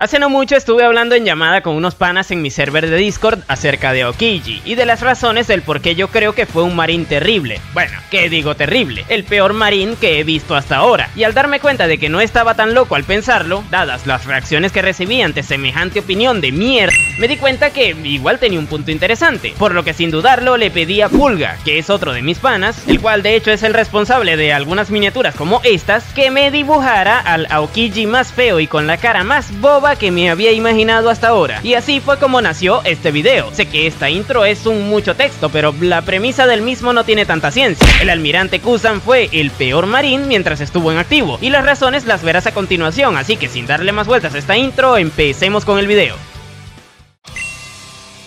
Hace no mucho estuve hablando en llamada con unos panas en mi server de Discord acerca de Aokiji y de las razones del por qué yo creo que fue un marín terrible. Bueno, ¿qué digo terrible? El peor marín que he visto hasta ahora. Y al darme cuenta de que no estaba tan loco al pensarlo, dadas las reacciones que recibí ante semejante opinión de mierda, me di cuenta que igual tenía un punto interesante. Por lo que sin dudarlo le pedí a Pulga, que es otro de mis panas, el cual de hecho es el responsable de algunas miniaturas como estas, que me dibujara al Aokiji más feo y con la cara más boba que me había imaginado hasta ahora. Y así fue como nació este video. Sé que esta intro es un mucho texto, pero la premisa del mismo no tiene tanta ciencia. El almirante Kusan fue el peor marín mientras estuvo en activo, y las razones las verás a continuación, así que sin darle más vueltas a esta intro, empecemos con el video.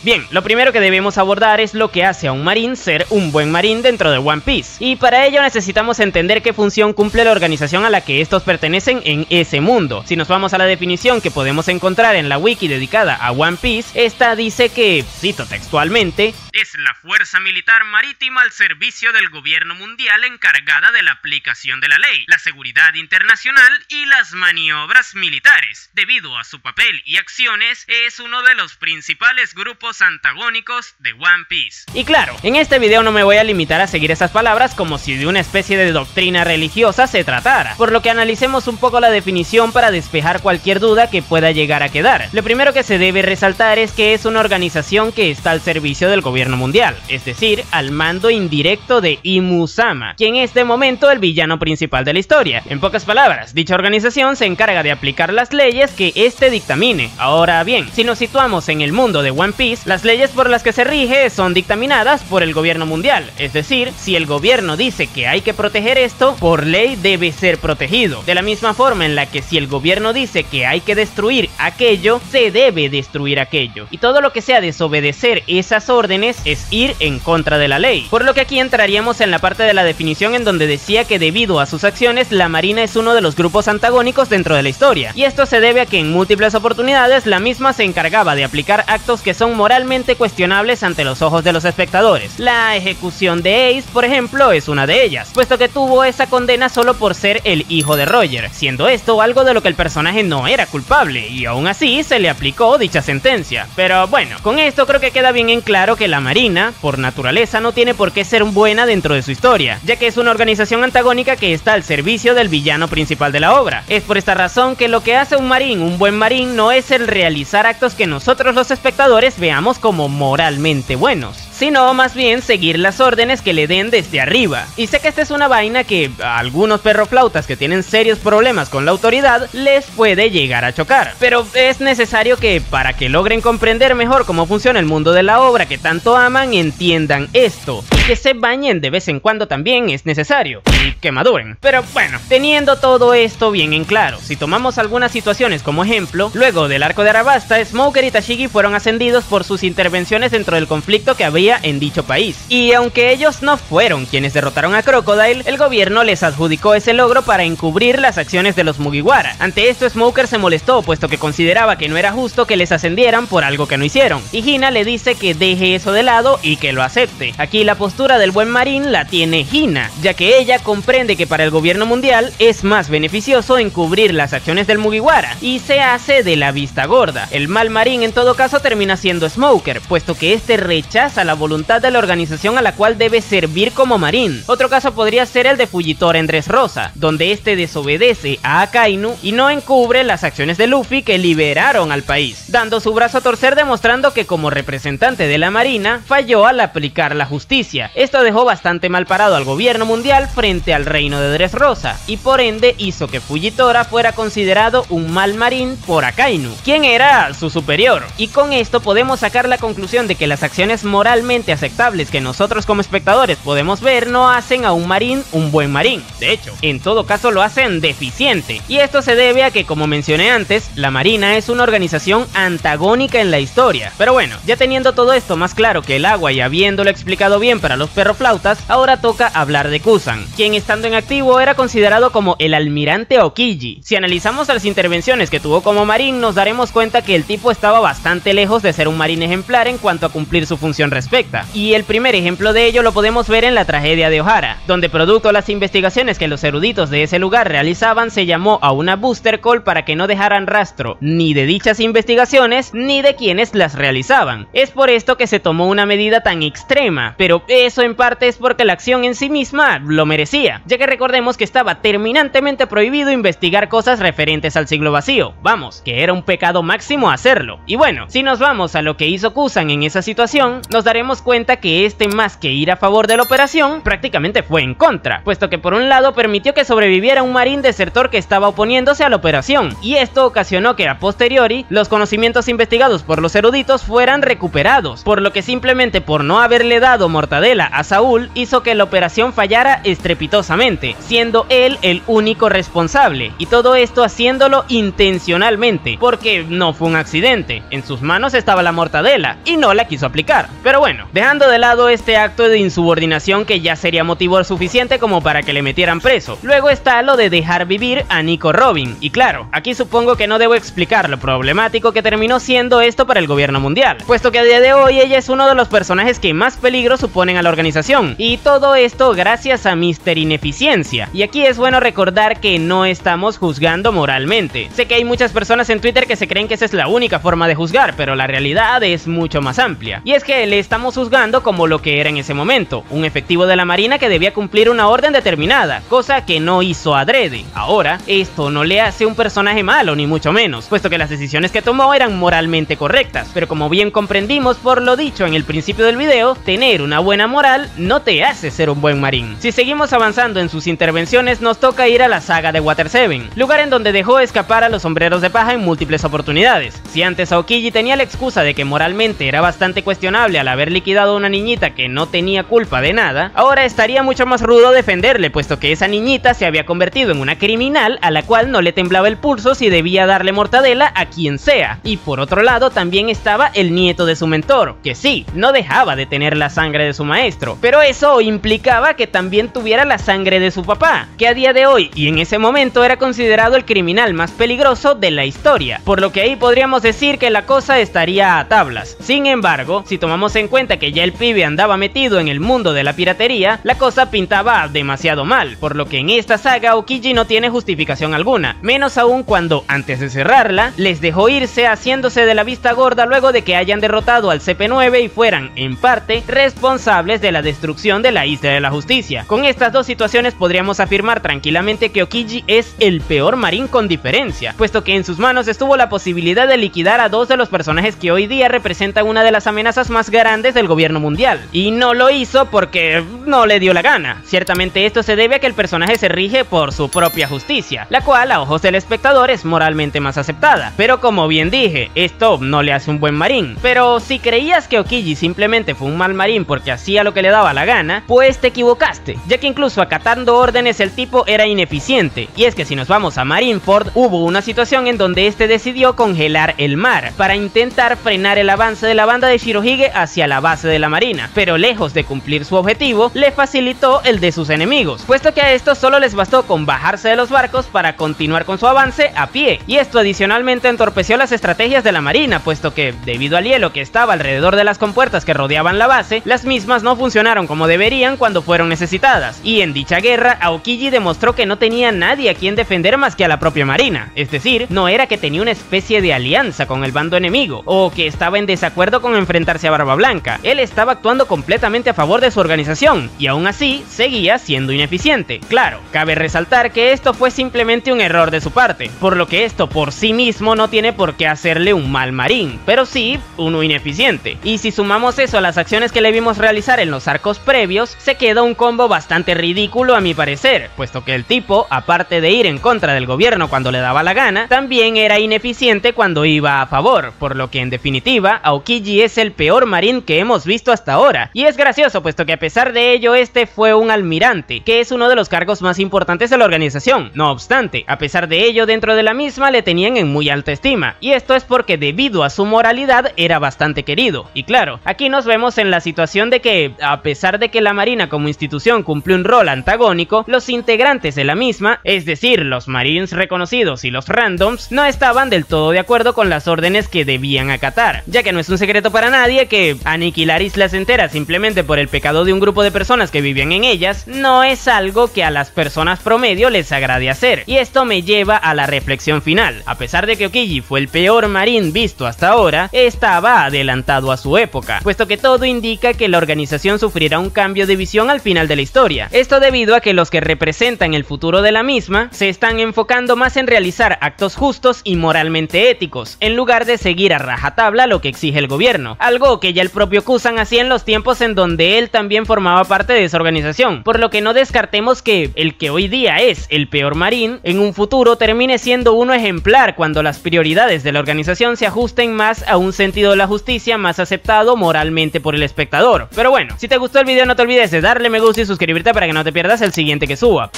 Bien, lo primero que debemos abordar es lo que hace a un marín ser un buen marín dentro de One Piece, y para ello necesitamos entender qué función cumple la organización a la que estos pertenecen en ese mundo. Si nos vamos a la definición que podemos encontrar en la wiki dedicada a One Piece, esta dice que, cito textualmente, es la fuerza militar marítima al servicio del gobierno mundial encargada de la aplicación de la ley, la seguridad internacional y las maniobras militares. Debido a su papel y acciones, es uno de los principales grupos antagónicos de One Piece. Y claro, en este video no me voy a limitar a seguir esas palabras como si de una especie de doctrina religiosa se tratara, por lo que analicemos un poco la definición para despejar cualquier duda que pueda llegar a quedar. Lo primero que se debe resaltar es que es una organización que está al servicio del gobierno mundial, es decir, al mando indirecto de Imu-sama, quien es de momento el villano principal de la historia. En pocas palabras, dicha organización se encarga de aplicar las leyes que éste dictamine. Ahora bien, si nos situamos en el mundo de One Piece, las leyes por las que se rige son dictaminadas por el gobierno mundial, es decir, si el gobierno dice que hay que proteger esto, por ley debe ser protegido. De la misma forma en la que si el gobierno dice que hay que destruir aquello, se debe destruir aquello. Y todo lo que sea desobedecer esas órdenes es ir en contra de la ley. Por lo que aquí entraríamos en la parte de la definición en donde decía que debido a sus acciones, la marina es uno de los grupos antagónicos dentro de la historia. Y esto se debe a que en múltiples oportunidades la misma se encargaba de aplicar actos que son moralmente cuestionables ante los ojos de los espectadores. La ejecución de Ace, por ejemplo, es una de ellas, puesto que tuvo esa condena solo por ser el hijo de Roger, siendo esto algo de lo que el personaje no era culpable, y aún así se le aplicó dicha sentencia. Pero bueno, con esto creo que queda bien en claro que la marina, por naturaleza, no tiene por qué ser buena dentro de su historia, ya que es una organización antagónica que está al servicio del villano principal de la obra. Es por esta razón que lo que hace un marín un buen marín no es el realizar actos que nosotros los espectadores veamos como moralmente buenos, sino más bien seguir las órdenes que le den desde arriba. Y sé que esta es una vaina que a algunos perroflautas que tienen serios problemas con la autoridad les puede llegar a chocar, pero es necesario que, para que logren comprender mejor cómo funciona el mundo de la obra que tanto aman, entiendan esto, y que se bañen de vez en cuando también es necesario, y que maduren. Pero bueno, teniendo todo esto bien en claro, si tomamos algunas situaciones como ejemplo, luego del arco de Arabasta, Smoker y Tashigi fueron ascendidos por sus intervenciones dentro del conflicto que había en dicho país, y aunque ellos no fueron quienes derrotaron a Crocodile, el gobierno les adjudicó ese logro para encubrir las acciones de los Mugiwara. Ante esto Smoker se molestó, puesto que consideraba que no era justo que les ascendieran por algo que no hicieron, y Hina le dice que deje eso de lado y que lo acepte. Aquí la postura del buen marín la tiene Hina, ya que ella comprende que para el gobierno mundial es más beneficioso encubrir las acciones del Mugiwara, y se hace de la vista gorda. El mal marín en todo caso termina siendo Smoker, puesto que este rechaza la voluntad de la organización a la cual debe servir como marín. Otro caso podría ser el de Fujitora en Dressrosa, donde este desobedece a Akainu y no encubre las acciones de Luffy que liberaron al país, dando su brazo a torcer, demostrando que como representante de la marina falló al aplicar la justicia. Esto dejó bastante mal parado al gobierno mundial frente al reino de Dressrosa, y por ende hizo que Fujitora fuera considerado un mal marín por Akainu, quien era su superior. Y con esto podemos sacar la conclusión de que las acciones moralmente aceptables que nosotros como espectadores podemos ver no hacen a un marín un buen marín. De hecho, en todo caso lo hacen deficiente. Y esto se debe a que, como mencioné antes, la marina es una organización antagónica en la historia. Pero bueno, ya teniendo todo esto más claro que el agua y habiéndolo explicado bien para para los perroflautas, ahora toca hablar de Kusan, quien estando en activo era considerado como el almirante Aokiji. Si analizamos las intervenciones que tuvo como marín, nos daremos cuenta que el tipo estaba bastante lejos de ser un marín ejemplar en cuanto a cumplir su función respecta, y el primer ejemplo de ello lo podemos ver en la tragedia de Ohara, donde producto de las investigaciones que los eruditos de ese lugar realizaban, se llamó a una booster call para que no dejaran rastro ni de dichas investigaciones ni de quienes las realizaban. Es por esto que se tomó una medida tan extrema, pero eso en parte es porque la acción en sí misma lo merecía, ya que recordemos que estaba terminantemente prohibido investigar cosas referentes al siglo vacío, vamos, que era un pecado máximo hacerlo. Y bueno, si nos vamos a lo que hizo Kusan en esa situación, nos daremos cuenta que este, más que ir a favor de la operación, prácticamente fue en contra, puesto que por un lado permitió que sobreviviera un marín desertor que estaba oponiéndose a la operación, y esto ocasionó que a posteriori los conocimientos investigados por los eruditos fueran recuperados, por lo que simplemente por no haberle dado mortadela a Saúl hizo que la operación fallara estrepitosamente, siendo él el único responsable, y todo esto haciéndolo intencionalmente, porque no fue un accidente, en sus manos estaba la mortadela y no la quiso aplicar. Pero bueno, dejando de lado este acto de insubordinación que ya sería motivo suficiente como para que le metieran preso, luego está lo de dejar vivir a Nico Robin, y claro, aquí supongo que no debo explicar lo problemático que terminó siendo esto para el gobierno mundial, puesto que a día de hoy ella es uno de los personajes que más peligro suponen a la organización, y todo esto gracias a Mr. Ineficiencia. Y aquí es bueno recordar que no estamos juzgando moralmente. Sé que hay muchas personas en Twitter que se creen que esa es la única forma de juzgar, pero la realidad es mucho más amplia, y es que le estamos juzgando como lo que era en ese momento, un efectivo de la marina que debía cumplir una orden determinada, cosa que no hizo adrede. Ahora, esto no le hace un personaje malo, ni mucho menos, puesto que las decisiones que tomó eran moralmente correctas, pero como bien comprendimos por lo dicho en el principio del video, tener una buena moral no te hace ser un buen marín. Si seguimos avanzando en sus intervenciones, nos toca ir a la saga de Water 7, lugar en donde dejó escapar a los sombreros de paja en múltiples oportunidades. Si antes Aokiji tenía la excusa de que moralmente era bastante cuestionable al haber liquidado a una niñita que no tenía culpa de nada, ahora estaría mucho más rudo defenderle, puesto que esa niñita se había convertido en una criminal a la cual no le temblaba el pulso si debía darle mortadela a quien sea. Y por otro lado también estaba el nieto de su mentor, que sí, no dejaba de tener la sangre de su maestro, pero eso implicaba que también tuviera la sangre de su papá, que a día de hoy y en ese momento era considerado el criminal más peligroso de la historia, por lo que ahí podríamos decir que la cosa estaría a tablas. Sin embargo, si tomamos en cuenta que ya el pibe andaba metido en el mundo de la piratería, la cosa pintaba demasiado mal, por lo que en esta saga Aokiji no tiene justificación alguna, menos aún cuando, antes de cerrarla, les dejó irse haciéndose de la vista gorda luego de que hayan derrotado al CP9 y fueran, en parte, responsables de la destrucción de la Isla de la Justicia. Con estas dos situaciones podríamos afirmar tranquilamente que Aokiji es el peor marín con diferencia, puesto que en sus manos estuvo la posibilidad de liquidar a dos de los personajes que hoy día representan una de las amenazas más grandes del gobierno mundial, y no lo hizo porque no le dio la gana. Ciertamente esto se debe a que el personaje se rige por su propia justicia, la cual a ojos del espectador es moralmente más aceptada, pero como bien dije, esto no le hace un buen marín. Pero si creías que Aokiji simplemente fue un mal marín porque hacía lo que le daba la gana, pues te equivocaste, ya que incluso acatando órdenes el tipo era ineficiente. Y es que si nos vamos a Marineford, hubo una situación en donde este decidió congelar el mar para intentar frenar el avance de la banda de Shirohige hacia la base de la marina, pero lejos de cumplir su objetivo, le facilitó el de sus enemigos, puesto que a estos solo les bastó con bajarse de los barcos para continuar con su avance a pie, y esto adicionalmente entorpeció las estrategias de la marina, puesto que, debido al hielo que estaba alrededor de las compuertas que rodeaban la base, las mismas no funcionaron como deberían cuando fueron necesitadas, y en dicha guerra, Aokiji demostró que no tenía nadie a quien defender más que a la propia marina, es decir, no era que tenía una especie de alianza con el bando enemigo, o que estaba en desacuerdo con enfrentarse a Barba Blanca. Él estaba actuando completamente a favor de su organización, y aún así, seguía siendo ineficiente. Claro, cabe resaltar que esto fue simplemente un error de su parte, por lo que esto por sí mismo no tiene por qué hacerle un mal marín, pero sí uno ineficiente. Y si sumamos eso a las acciones que le vimos realizar en los arcos previos, se queda un combo bastante ridículo a mi parecer, puesto que el tipo, aparte de ir en contra del gobierno cuando le daba la gana, también era ineficiente cuando iba a favor, por lo que en definitiva, Aokiji es el peor marín que hemos visto hasta ahora. Y es gracioso, puesto que a pesar de ello, este fue un almirante, que es uno de los cargos más importantes de la organización. No obstante, a pesar de ello, dentro de la misma le tenían en muy alta estima, y esto es porque debido a su moralidad era bastante querido. Y claro, aquí nos vemos en la situación de que que, a pesar de que la Marina como institución cumple un rol antagónico, los integrantes de la misma, es decir, los Marines reconocidos y los randoms, no estaban del todo de acuerdo con las órdenes que debían acatar, ya que no es un secreto para nadie que aniquilar islas enteras simplemente por el pecado de un grupo de personas que vivían en ellas no es algo que a las personas promedio les agrade hacer. Y esto me lleva a la reflexión final. A pesar de que Okiji fue el peor marín visto hasta ahora, estaba adelantado a su época, puesto que todo indica que la organización sufrirá un cambio de visión al final de la historia. Esto debido a que los que representan el futuro de la misma se están enfocando más en realizar actos justos y moralmente éticos, en lugar de seguir a rajatabla lo que exige el gobierno, algo que ya el propio Kusan hacía en los tiempos en donde él también formaba parte de esa organización, por lo que no descartemos que el que hoy día es el peor marín, en un futuro termine siendo uno ejemplar cuando las prioridades de la organización se ajusten más a un sentido de la justicia más aceptado moralmente por el espectador. Pero bueno, si te gustó el video no te olvides de darle me gusta y suscribirte para que no te pierdas el siguiente que suba.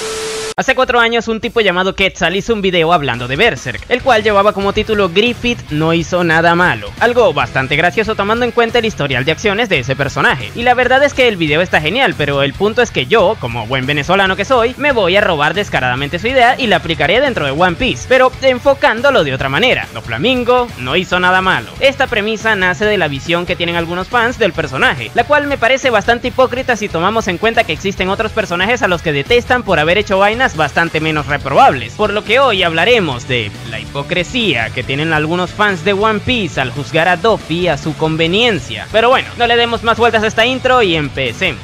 Hace 4 años un tipo llamado Quetzal hizo un video hablando de Berserk, el cual llevaba como título Griffith no hizo nada malo, algo bastante gracioso tomando en cuenta el historial de acciones de ese personaje. Y la verdad es que el video está genial, pero el punto es que yo, como buen venezolano que soy, me voy a robar descaradamente su idea y la aplicaré dentro de One Piece, pero enfocándolo de otra manera. Doflamingo no hizo nada malo. Esta premisa nace de la visión que tienen algunos fans del personaje, la cual me parece bastante hipócrita si tomamos en cuenta que existen otros personajes a los que detestan por haber hecho vainas bastante menos reprobables, por lo que hoy hablaremos de la hipocresía que tienen algunos fans de One Piece al juzgar a Doffy a su conveniencia. Pero bueno, no le demos más vueltas a esta intro y empecemos.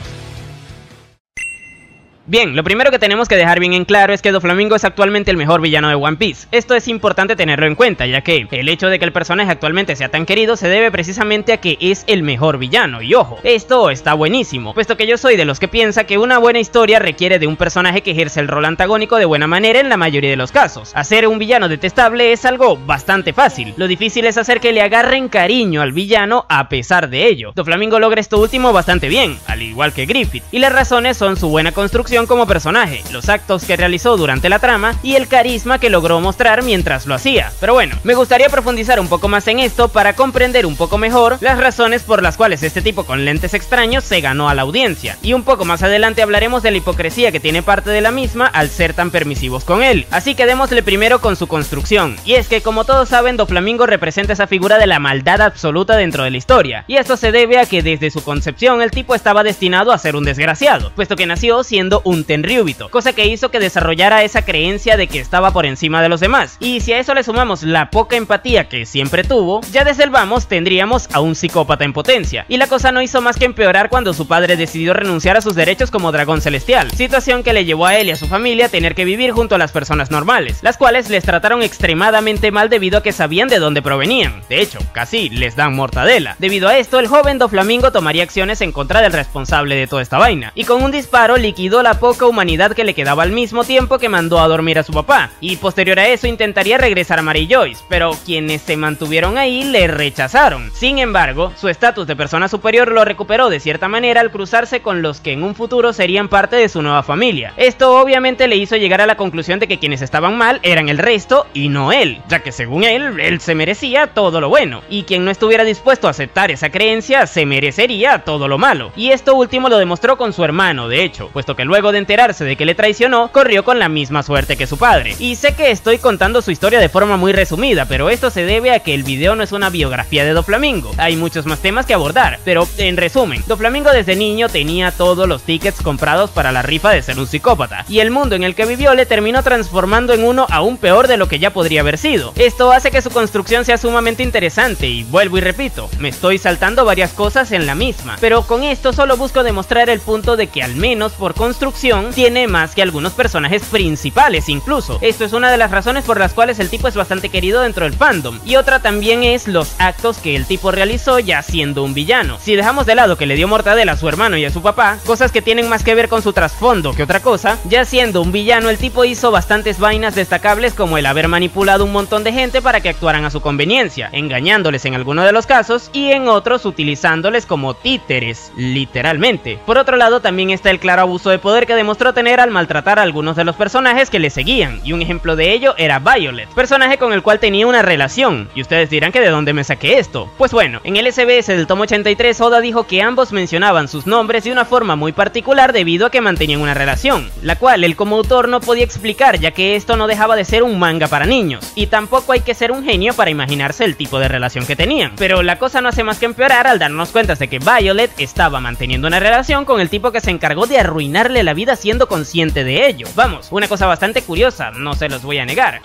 Bien, lo primero que tenemos que dejar bien en claro es que Doflamingo es actualmente el mejor villano de One Piece. Esto es importante tenerlo en cuenta, ya que el hecho de que el personaje actualmente sea tan querido se debe precisamente a que es el mejor villano. Y ojo, esto está buenísimo, puesto que yo soy de los que piensa que una buena historia requiere de un personaje que ejerce el rol antagónico de buena manera en la mayoría de los casos. Hacer un villano detestable es algo bastante fácil, lo difícil es hacer que le agarren cariño al villano a pesar de ello. Doflamingo logra esto último bastante bien, al igual que Griffith, y las razones son su buena construcción como personaje, los actos que realizó durante la trama y el carisma que logró mostrar mientras lo hacía. Pero bueno, me gustaría profundizar un poco más en esto para comprender un poco mejor las razones por las cuales este tipo con lentes extraños se ganó a la audiencia, y un poco más adelante hablaremos de la hipocresía que tiene parte de la misma al ser tan permisivos con él. Así que démosle primero con su construcción, y es que como todos saben Doflamingo representa esa figura de la maldad absoluta dentro de la historia, y esto se debe a que desde su concepción el tipo estaba destinado a ser un desgraciado, puesto que nació siendo un Tenryubito, cosa que hizo que desarrollara esa creencia de que estaba por encima de los demás. Y si a eso le sumamos la poca empatía que siempre tuvo, ya desde el vamos tendríamos a un psicópata en potencia. Y la cosa no hizo más que empeorar cuando su padre decidió renunciar a sus derechos como dragón celestial, situación que le llevó a él y a su familia a tener que vivir junto a las personas normales, las cuales les trataron extremadamente mal debido a que sabían de dónde provenían. De hecho, casi les dan mortadela. Debido a esto, el joven Doflamingo tomaría acciones en contra del responsable de toda esta vaina, y con un disparo liquidó la poca humanidad que le quedaba al mismo tiempo que mandó a dormir a su papá, y posterior a eso intentaría regresar a Mary Joyce, pero quienes se mantuvieron ahí le rechazaron. Sin embargo, su estatus de persona superior lo recuperó de cierta manera al cruzarse con los que en un futuro serían parte de su nueva familia. Esto obviamente le hizo llegar a la conclusión de que quienes estaban mal eran el resto y no él, ya que según él se merecía todo lo bueno, y quien no estuviera dispuesto a aceptar esa creencia se merecería todo lo malo. Y esto último lo demostró con su hermano, de hecho, puesto que luego de enterarse de que le traicionó, corrió con la misma suerte que su padre. Y sé que estoy contando su historia de forma muy resumida, pero esto se debe a que el video no es una biografía de Doflamingo. Hay muchos más temas que abordar, pero en resumen, Doflamingo desde niño tenía todos los tickets comprados para la rifa de ser un psicópata, y el mundo en el que vivió le terminó transformando en uno aún peor de lo que ya podría haber sido. Esto hace que su construcción sea sumamente interesante, y vuelvo y repito, me estoy saltando varias cosas en la misma, pero con esto solo busco demostrar el punto de que al menos por construcción tiene más que algunos personajes principales incluso. Esto es una de las razones por las cuales el tipo es bastante querido dentro del fandom, y otra también es los actos que el tipo realizó ya siendo un villano. Si dejamos de lado que le dio mortadela a su hermano y a su papá, cosas que tienen más que ver con su trasfondo que otra cosa, ya siendo un villano el tipo hizo bastantes vainas destacables como el haber manipulado un montón de gente para que actuaran a su conveniencia, engañándoles en algunos de los casos y en otros utilizándoles como títeres, literalmente. Por otro lado también está el claro abuso de poder poder que demostró tener al maltratar a algunos de los personajes que le seguían, y un ejemplo de ello era Violet, personaje con el cual tenía una relación, y ustedes dirán que de dónde me saqué esto. Pues bueno, en el SBS del tomo 83 Oda dijo que ambos mencionaban sus nombres de una forma muy particular debido a que mantenían una relación, la cual él como autor no podía explicar, ya que esto no dejaba de ser un manga para niños, y tampoco hay que ser un genio para imaginarse el tipo de relación que tenían. Pero la cosa no hace más que empeorar al darnos cuenta de que Violet estaba manteniendo una relación con el tipo que se encargó de arruinarle la vida siendo consciente de ello. Vamos, una cosa bastante curiosa, no se los voy a negar.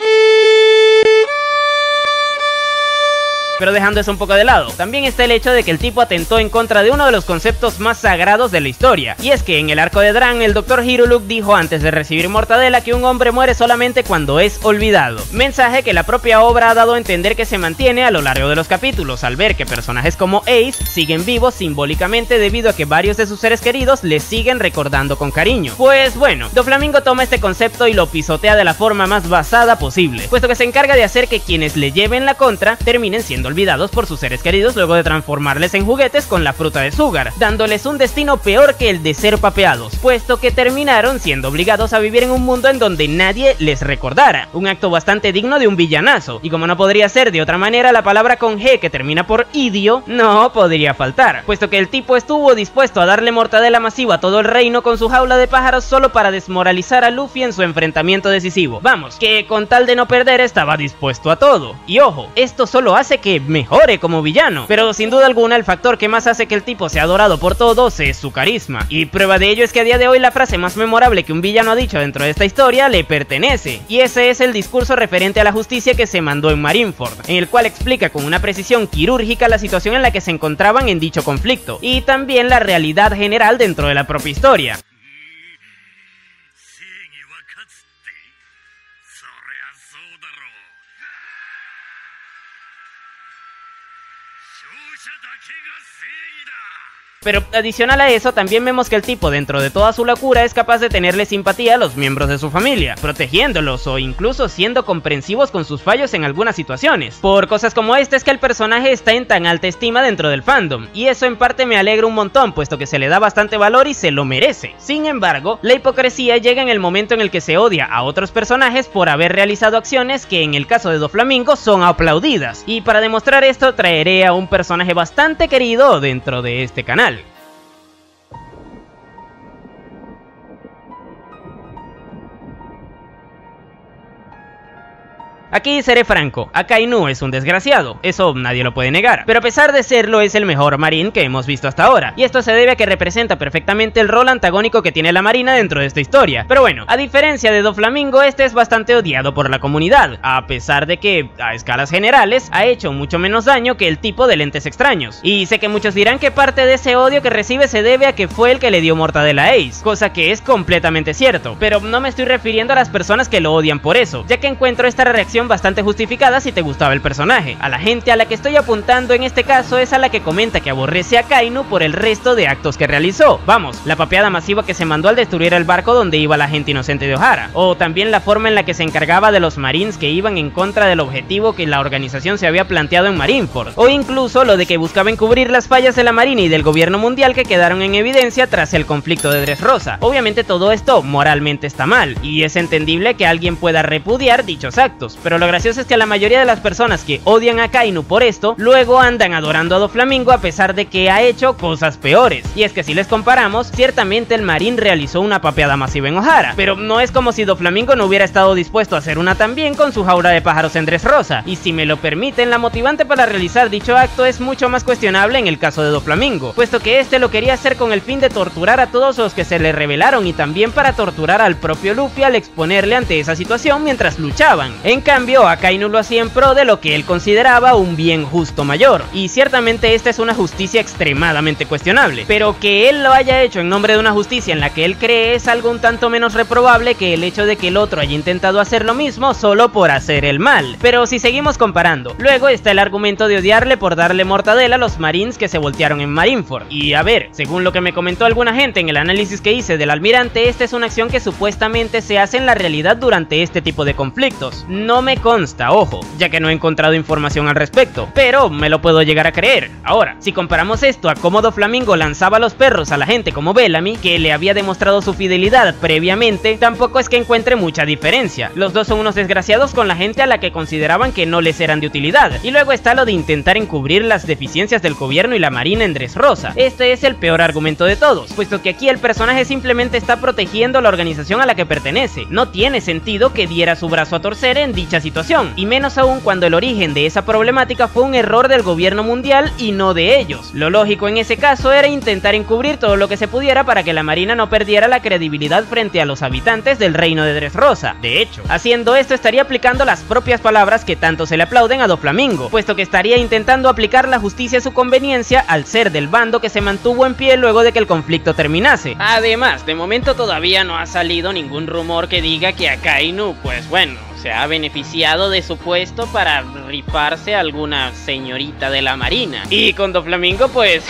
Pero dejando eso un poco de lado, también está el hecho de que el tipo atentó en contra de uno de los conceptos más sagrados de la historia, y es que en el arco de Dran, el Dr. Hiruluk dijo antes de recibir Mortadela que un hombre muere solamente cuando es olvidado, mensaje que la propia obra ha dado a entender que se mantiene a lo largo de los capítulos, al ver que personajes como Ace siguen vivos simbólicamente debido a que varios de sus seres queridos les siguen recordando con cariño. Pues bueno, Doflamingo toma este concepto y lo pisotea de la forma más basada posible, puesto que se encarga de hacer que quienes le lleven la contra terminen siendo olvidados por sus seres queridos luego de transformarles en juguetes con la fruta de Sugar, dándoles un destino peor que el de ser papeados, puesto que terminaron siendo obligados a vivir en un mundo en donde nadie les recordara, un acto bastante digno de un villanazo, y como no podría ser de otra manera, la palabra con G que termina por idio no podría faltar, puesto que el tipo estuvo dispuesto a darle mortadela masiva a todo el reino con su jaula de pájaros solo para desmoralizar a Luffy en su enfrentamiento decisivo. Vamos, que con tal de no perder estaba dispuesto a todo, y ojo, esto solo hace que mejore como villano, pero sin duda alguna el factor que más hace que el tipo sea adorado por todos es su carisma, y prueba de ello es que a día de hoy la frase más memorable que un villano ha dicho dentro de esta historia le pertenece, y ese es el discurso referente a la justicia que se mandó en Marineford, en el cual explica con una precisión quirúrgica la situación en la que se encontraban en dicho conflicto, y también la realidad general dentro de la propia historia. Pero adicional a eso, también vemos que el tipo dentro de toda su locura es capaz de tenerle simpatía a los miembros de su familia, protegiéndolos o incluso siendo comprensivos con sus fallos en algunas situaciones. Por cosas como esta es que el personaje está en tan alta estima dentro del fandom, y eso en parte me alegra un montón, puesto que se le da bastante valor y se lo merece. Sin embargo, la hipocresía llega en el momento en el que se odia a otros personajes por haber realizado acciones que en el caso de Doflamingo son aplaudidas, y para demostrar esto traeré a un personaje bastante querido dentro de este canal. Aquí seré franco, Akainu es un desgraciado, eso nadie lo puede negar, pero a pesar de serlo es el mejor marín que hemos visto hasta ahora, y esto se debe a que representa perfectamente el rol antagónico que tiene la marina dentro de esta historia. Pero bueno, a diferencia de Doflamingo, este es bastante odiado por la comunidad, a pesar de que, a escalas generales, ha hecho mucho menos daño que el tipo de lentes extraños, y sé que muchos dirán que parte de ese odio que recibe se debe a que fue el que le dio Mortadela a Ace, cosa que es completamente cierto, pero no me estoy refiriendo a las personas que lo odian por eso, ya que encuentro esta reacción bastante justificada si te gustaba el personaje. A la gente a la que estoy apuntando en este caso es a la que comenta que aborrece a Akainu por el resto de actos que realizó. Vamos, la papeada masiva que se mandó al destruir el barco donde iba la gente inocente de Ohara, o también la forma en la que se encargaba de los marines que iban en contra del objetivo que la organización se había planteado en Marineford, o incluso lo de que buscaba encubrir las fallas de la marina y del gobierno mundial que quedaron en evidencia tras el conflicto de Dressrosa. Obviamente todo esto moralmente está mal, y es entendible que alguien pueda repudiar dichos actos, pero lo gracioso es que la mayoría de las personas que odian a Akainu por esto, luego andan adorando a Doflamingo a pesar de que ha hecho cosas peores. Y es que si les comparamos, ciertamente el marín realizó una papeada masiva en Ohara, pero no es como si Doflamingo no hubiera estado dispuesto a hacer una también con su jaula de pájaros en Dressrosa, y si me lo permiten, la motivante para realizar dicho acto es mucho más cuestionable en el caso de Doflamingo, puesto que este lo quería hacer con el fin de torturar a todos los que se le rebelaron y también para torturar al propio Luffy al exponerle ante esa situación mientras luchaban. En cambio, Akainu lo hacía en pro de lo que él consideraba un bien justo mayor, y ciertamente esta es una justicia extremadamente cuestionable, pero que él lo haya hecho en nombre de una justicia en la que él cree es algo un tanto menos reprobable que el hecho de que el otro haya intentado hacer lo mismo solo por hacer el mal. Pero si seguimos comparando, luego está el argumento de odiarle por darle mortadela a los marines que se voltearon en Marineford, y a ver, según lo que me comentó alguna gente en el análisis que hice del almirante, esta es una acción que supuestamente se hace en la realidad durante este tipo de conflictos. No me consta, ojo, ya que no he encontrado información al respecto, pero me lo puedo llegar a creer. Ahora, si comparamos esto a cómo Doflamingo lanzaba los perros a la gente como Bellamy, que le había demostrado su fidelidad previamente, tampoco es que encuentre mucha diferencia. Los dos son unos desgraciados con la gente a la que consideraban que no les eran de utilidad. Y luego está lo de intentar encubrir las deficiencias del gobierno y la marina en Dressrosa. Este es el peor argumento de todos, puesto que aquí el personaje simplemente está protegiendo la organización a la que pertenece. No tiene sentido que diera su brazo a torcer en dicha situación, y menos aún cuando el origen de esa problemática fue un error del gobierno mundial y no de ellos. Lo lógico en ese caso era intentar encubrir todo lo que se pudiera para que la marina no perdiera la credibilidad frente a los habitantes del reino de Dressrosa. De hecho, haciendo esto estaría aplicando las propias palabras que tanto se le aplauden a Doflamingo, puesto que estaría intentando aplicar la justicia a su conveniencia al ser del bando que se mantuvo en pie luego de que el conflicto terminase. Además, de momento todavía no ha salido ningún rumor que diga que Akainu, pues bueno, se ha beneficiado de su puesto para rifarse a alguna señorita de la marina. Y con Doflamingo pues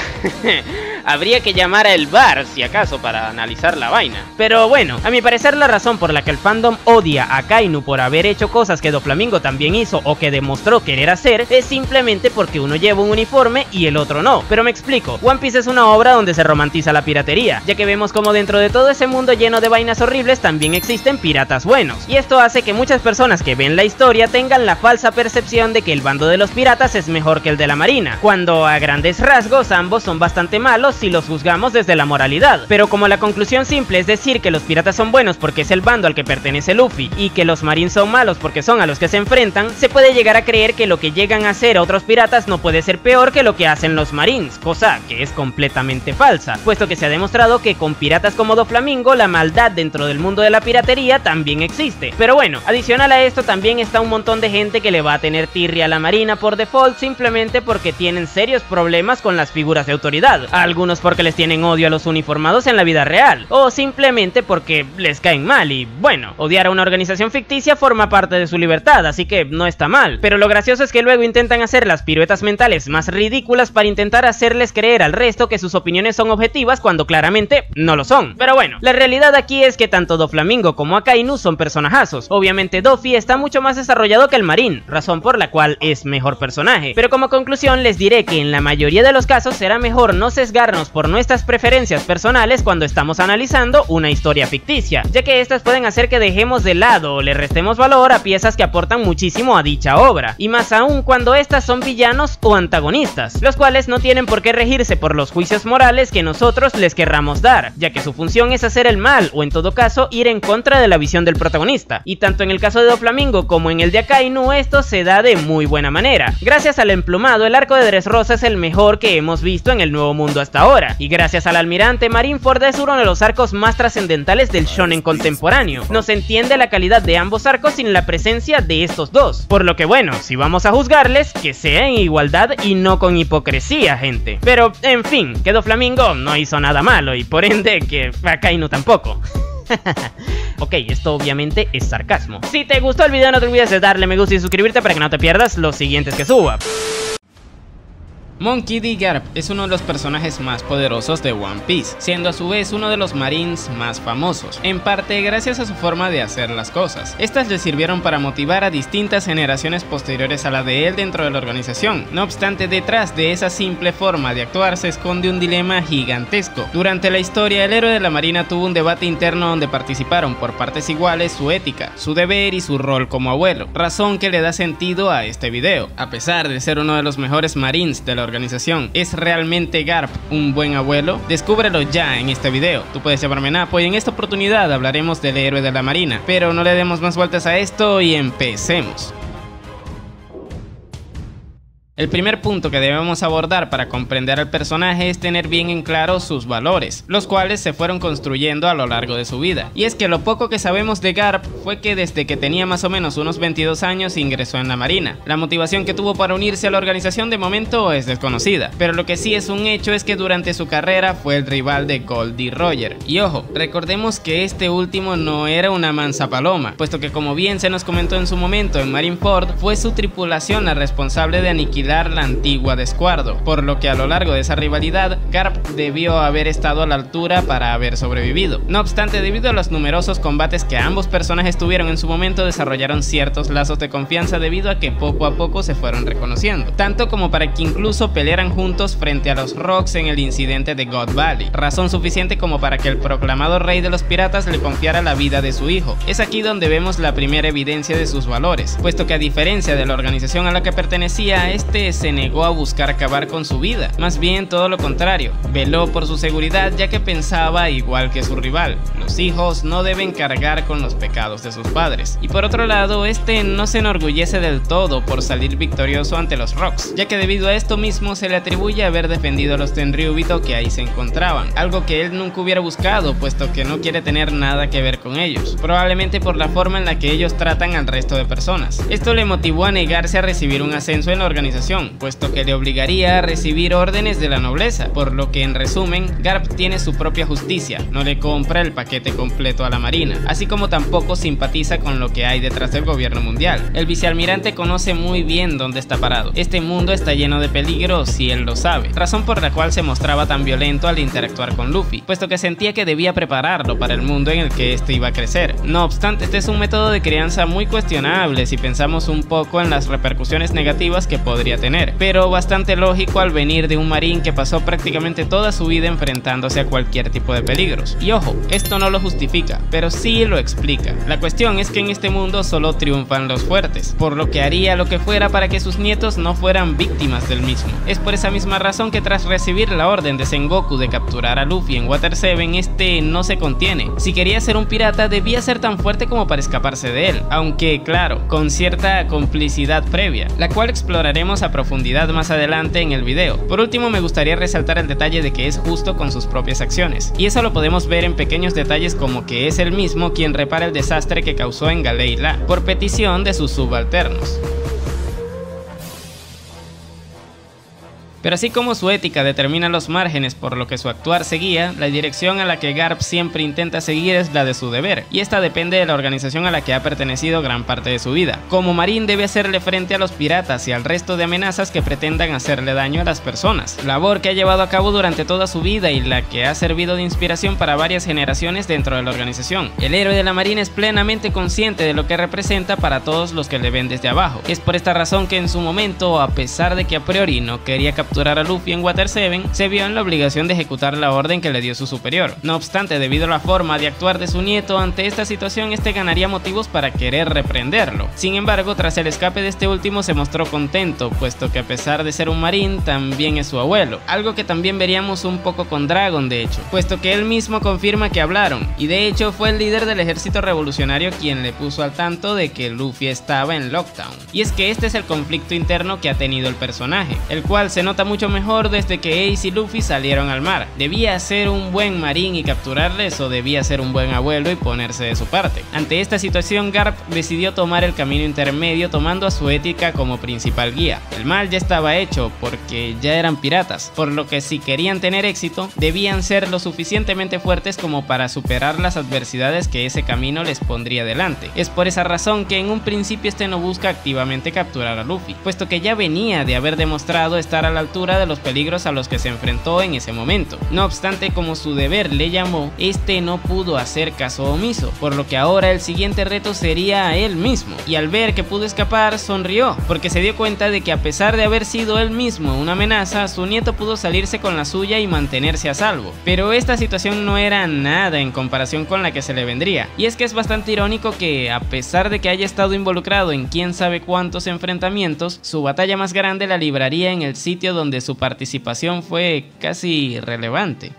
habría que llamar a el bar si acaso para analizar la vaina. Pero bueno, a mi parecer la razón por la que el fandom odia a Akainu por haber hecho cosas que Doflamingo también hizo o que demostró querer hacer es simplemente porque uno lleva un uniforme y el otro no. Pero me explico, One Piece es una obra donde se romantiza la piratería, ya que vemos como dentro de todo ese mundo lleno de vainas horribles también existen piratas buenos. Y esto hace que muchas personas que ven la historia tengan la falsa percepción de que el bando de los piratas es mejor que el de la marina, cuando a grandes rasgos ambos son bastante malos si los juzgamos desde la moralidad. Pero como la conclusión simple es decir que los piratas son buenos porque es el bando al que pertenece Luffy y que los marines son malos porque son a los que se enfrentan, se puede llegar a creer que lo que llegan a hacer otros piratas no puede ser peor que lo que hacen los marines, cosa que es completamente falsa, puesto que se ha demostrado que con piratas como Doflamingo la maldad dentro del mundo de la piratería también existe. Pero bueno, adicional a esto también está un montón de gente que le va a tener tirria a la marina por default simplemente porque tienen serios problemas con las figuras de autoridad, algunos porque les tienen odio a los uniformados en la vida real, o simplemente porque les caen mal y bueno, odiar a una organización ficticia forma parte de su libertad, así que no está mal. Pero lo gracioso es que luego intentan hacer las piruetas mentales más ridículas para intentar hacerles creer al resto que sus opiniones son objetivas cuando claramente no lo son. Pero bueno, la realidad aquí es que tanto Doflamingo como Akainu son personajazos. Obviamente Doffy está mucho más desarrollado que el marín, razón por la cual es mejor personaje, pero como conclusión les diré que en la mayoría de los casos será mejor no sesgarnos por nuestras preferencias personales cuando estamos analizando una historia ficticia, ya que estas pueden hacer que dejemos de lado o le restemos valor a piezas que aportan muchísimo a dicha obra, y más aún cuando estas son villanos o antagonistas, los cuales no tienen por qué regirse por los juicios morales que nosotros les querramos dar, ya que su función es hacer el mal o en todo caso ir en contra de la visión del protagonista, y tanto en el caso de Doflamingo como en el de Akainu esto se da de muy buena manera. Gracias al emplumado el arco de Dressrosa es el mejor que hemos visto en el Nuevo Mundo hasta ahora, y gracias al almirante Marineford es uno de los arcos más trascendentales del shonen contemporáneo. No se entiende la calidad de ambos arcos sin la presencia de estos dos, por lo que bueno, si vamos a juzgarles, que sea en igualdad y no con hipocresía, gente. Pero en fin, que Doflamingo no hizo nada malo y por ende que Akainu tampoco. Ok, esto obviamente es sarcasmo. Si te gustó el video no te olvides de darle me gusta y suscribirte para que no te pierdas los siguientes que suba. Monkey D. Garp es uno de los personajes más poderosos de One Piece, siendo a su vez uno de los marines más famosos, en parte gracias a su forma de hacer las cosas. Estas le sirvieron para motivar a distintas generaciones posteriores a la de él dentro de la organización. No obstante, detrás de esa simple forma de actuar se esconde un dilema gigantesco. Durante la historia, el héroe de la marina tuvo un debate interno donde participaron por partes iguales su ética, su deber y su rol como abuelo, razón que le da sentido a este video. A pesar de ser uno de los mejores marines de la organización, ¿es realmente Garp un buen abuelo? Descúbrelo ya en este video. Tú puedes llamarme Napo y en esta oportunidad hablaremos del héroe de la marina, pero no le demos más vueltas a esto y empecemos. El primer punto que debemos abordar para comprender al personaje es tener bien en claro sus valores, los cuales se fueron construyendo a lo largo de su vida. Y es que lo poco que sabemos de Garp fue que desde que tenía más o menos unos 22 años ingresó en la marina. La motivación que tuvo para unirse a la organización de momento es desconocida, pero lo que sí es un hecho es que durante su carrera fue el rival de Goldie Roger. Y ojo, recordemos que este último no era una mansa paloma, puesto que como bien se nos comentó en su momento en Marineford, fue su tripulación la responsable de aniquilar similar la antigua de Squardo, por lo que a lo largo de esa rivalidad, Garp debió haber estado a la altura para haber sobrevivido. No obstante, debido a los numerosos combates que ambos personajes tuvieron en su momento, desarrollaron ciertos lazos de confianza debido a que poco a poco se fueron reconociendo, tanto como para que incluso pelearan juntos frente a los Rocks en el incidente de God Valley, razón suficiente como para que el proclamado rey de los piratas le confiara la vida de su hijo. Es aquí donde vemos la primera evidencia de sus valores, puesto que a diferencia de la organización a la que pertenecía, este se negó a buscar acabar con su vida, más bien todo lo contrario, veló por su seguridad ya que pensaba igual que su rival, los hijos no deben cargar con los pecados de sus padres, y por otro lado, este no se enorgullece del todo por salir victorioso ante los Rocks, ya que debido a esto mismo se le atribuye haber defendido a los Tenryubito que ahí se encontraban, algo que él nunca hubiera buscado puesto que no quiere tener nada que ver con ellos, probablemente por la forma en la que ellos tratan al resto de personas. Esto le motivó a negarse a recibir un ascenso en la organización, puesto que le obligaría a recibir órdenes de la nobleza, por lo que en resumen, Garp tiene su propia justicia, no le compra el paquete completo a la marina, así como tampoco simpatiza con lo que hay detrás del gobierno mundial. El vicealmirante conoce muy bien dónde está parado, este mundo está lleno de peligros y él lo sabe, razón por la cual se mostraba tan violento al interactuar con Luffy, puesto que sentía que debía prepararlo para el mundo en el que este iba a crecer. No obstante, este es un método de crianza muy cuestionable si pensamos un poco en las repercusiones negativas que podría tener, pero bastante lógico al venir de un marín que pasó prácticamente toda su vida enfrentándose a cualquier tipo de peligros. Y ojo, esto no lo justifica, pero sí lo explica. La cuestión es que en este mundo solo triunfan los fuertes, por lo que haría lo que fuera para que sus nietos no fueran víctimas del mismo. Es por esa misma razón que tras recibir la orden de Sengoku de capturar a Luffy en Water 7, este no se contiene. Si quería ser un pirata debía ser tan fuerte como para escaparse de él, aunque claro, con cierta complicidad previa, la cual exploraremos a profundidad más adelante en el video. Por último, me gustaría resaltar el detalle de que es justo con sus propias acciones, y eso lo podemos ver en pequeños detalles como que es él mismo quien repara el desastre que causó en Galei La, por petición de sus subalternos. Pero así como su ética determina los márgenes por lo que su actuar se guía, la dirección a la que Garp siempre intenta seguir es la de su deber, y esta depende de la organización a la que ha pertenecido gran parte de su vida. Como marín debe hacerle frente a los piratas y al resto de amenazas que pretendan hacerle daño a las personas, labor que ha llevado a cabo durante toda su vida y la que ha servido de inspiración para varias generaciones dentro de la organización. El héroe de la marina es plenamente consciente de lo que representa para todos los que le ven desde abajo. Es por esta razón que en su momento, a pesar de que a priori no quería capturar a Luffy en Water 7, se vio en la obligación de ejecutar la orden que le dio su superior. No obstante, debido a la forma de actuar de su nieto ante esta situación, este ganaría motivos para querer reprenderlo. Sin embargo, tras el escape de este último se mostró contento, puesto que a pesar de ser un marín, también es su abuelo, algo que también veríamos un poco con Dragon de hecho, puesto que él mismo confirma que hablaron, y de hecho fue el líder del ejército revolucionario quien le puso al tanto de que Luffy estaba en Lockdown. Y es que este es el conflicto interno que ha tenido el personaje, el cual se nota mucho mejor desde que Ace y Luffy salieron al mar. ¿Debía ser un buen marín y capturarles o debía ser un buen abuelo y ponerse de su parte? Ante esta situación, Garp decidió tomar el camino intermedio, tomando a su ética como principal guía. El mal ya estaba hecho porque ya eran piratas, por lo que si querían tener éxito, debían ser lo suficientemente fuertes como para superar las adversidades que ese camino les pondría delante. Es por esa razón que en un principio este no busca activamente capturar a Luffy, puesto que ya venía de haber demostrado estar a la altura de los peligros a los que se enfrentó en ese momento. No obstante, como su deber le llamó, este no pudo hacer caso omiso, por lo que ahora el siguiente reto sería a él mismo, y al ver que pudo escapar sonrió, porque se dio cuenta de que a pesar de haber sido él mismo una amenaza, su nieto pudo salirse con la suya y mantenerse a salvo. Pero esta situación no era nada en comparación con la que se le vendría, y es que es bastante irónico que, a pesar de que haya estado involucrado en quién sabe cuántos enfrentamientos, su batalla más grande la libraría en el sitio donde su participación fue casi irrelevante.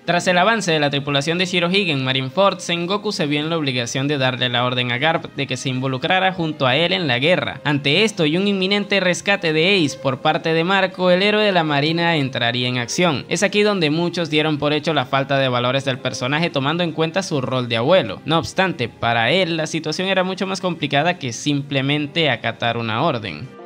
Tras el avance de la tripulación de Shirohige en Marineford, Sengoku se vio en la obligación de darle la orden a Garp de que se involucrara junto a él en la guerra. Ante esto y un inminente rescate de Ace por parte de Marco, el héroe de la marina entraría en acción. Es aquí donde muchos dieron por hecho la falta de valores del personaje tomando en cuenta su rol de abuelo. No obstante, para él la situación era mucho más complicada que simplemente acatar una orden.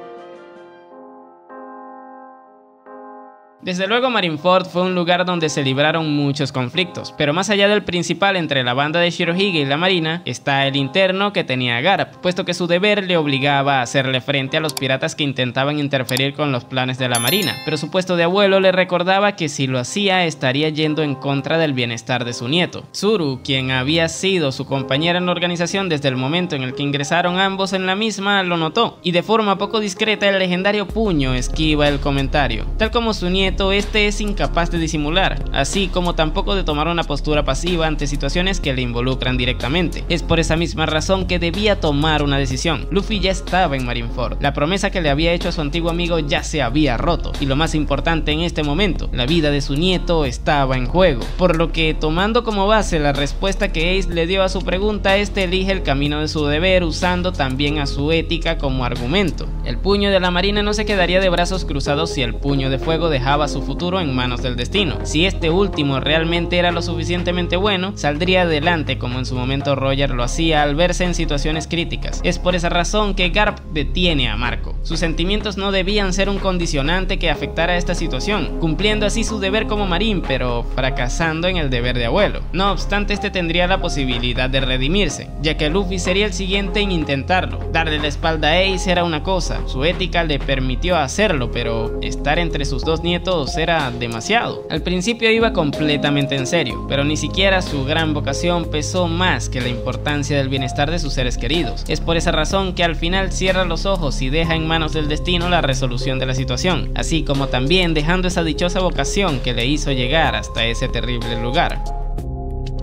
Desde luego Marineford fue un lugar donde se libraron muchos conflictos, pero más allá del principal entre la banda de Shirohige y la marina, está el interno que tenía Garp, puesto que su deber le obligaba a hacerle frente a los piratas que intentaban interferir con los planes de la marina, pero su puesto de abuelo le recordaba que si lo hacía estaría yendo en contra del bienestar de su nieto. Tsuru, quien había sido su compañera en la organización desde el momento en el que ingresaron ambos en la misma, lo notó, y de forma poco discreta el legendario puño esquiva el comentario. Tal como su nieto, este es incapaz de disimular, así como tampoco de tomar una postura pasiva ante situaciones que le involucran directamente. Es por esa misma razón que debía tomar una decisión. Luffy ya estaba en Marineford, la promesa que le había hecho a su antiguo amigo ya se había roto, y lo más importante en este momento, la vida de su nieto estaba en juego, por lo que tomando como base la respuesta que Ace le dio a su pregunta, este elige el camino de su deber usando también a su ética como argumento. El puño de la marina no se quedaría de brazos cruzados si el puño de fuego dejaba su futuro en manos del destino. Si este último realmente era lo suficientemente bueno, saldría adelante como en su momento Roger lo hacía al verse en situaciones críticas. Es por esa razón que Garp detiene a Marco. Sus sentimientos no debían ser un condicionante que afectara esta situación, cumpliendo así su deber como marín, pero fracasando en el deber de abuelo. No obstante, este tendría la posibilidad de redimirse, ya que Luffy sería el siguiente en intentarlo. Darle la espalda a Ace era una cosa, su ética le permitió hacerlo, pero estar entre sus dos nietos era demasiado. Al principio iba completamente en serio, pero ni siquiera su gran vocación pesó más que la importancia del bienestar de sus seres queridos. Es por esa razón que al final cierra los ojos y deja en manos del destino la resolución de la situación, así como también dejando esa dichosa vocación que le hizo llegar hasta ese terrible lugar.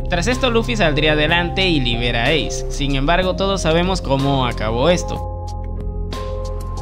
Tras esto Luffy saldría adelante y libera a Ace, sin embargo todos sabemos cómo acabó esto.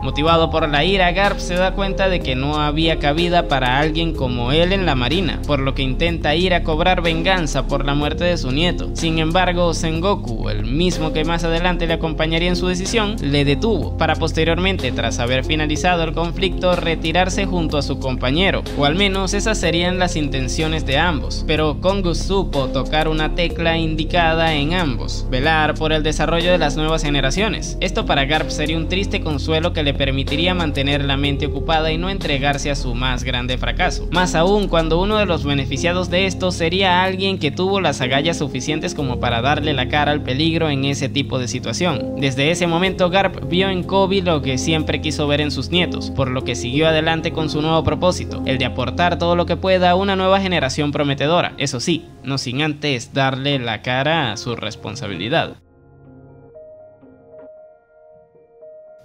Motivado por la ira, Garp se da cuenta de que no había cabida para alguien como él en la marina, por lo que intenta ir a cobrar venganza por la muerte de su nieto. Sin embargo, Sengoku, el mismo que más adelante le acompañaría en su decisión, le detuvo, para posteriormente, tras haber finalizado el conflicto, retirarse junto a su compañero, o al menos esas serían las intenciones de ambos, pero Kongu supo tocar una tecla indicada en ambos: velar por el desarrollo de las nuevas generaciones. Esto para Garp sería un triste consuelo que le permitiría mantener la mente ocupada y no entregarse a su más grande fracaso, más aún cuando uno de los beneficiados de esto sería alguien que tuvo las agallas suficientes como para darle la cara al peligro en ese tipo de situación. Desde ese momento Garp vio en Koby lo que siempre quiso ver en sus nietos, por lo que siguió adelante con su nuevo propósito, el de aportar todo lo que pueda a una nueva generación prometedora, eso sí, no sin antes darle la cara a su responsabilidad.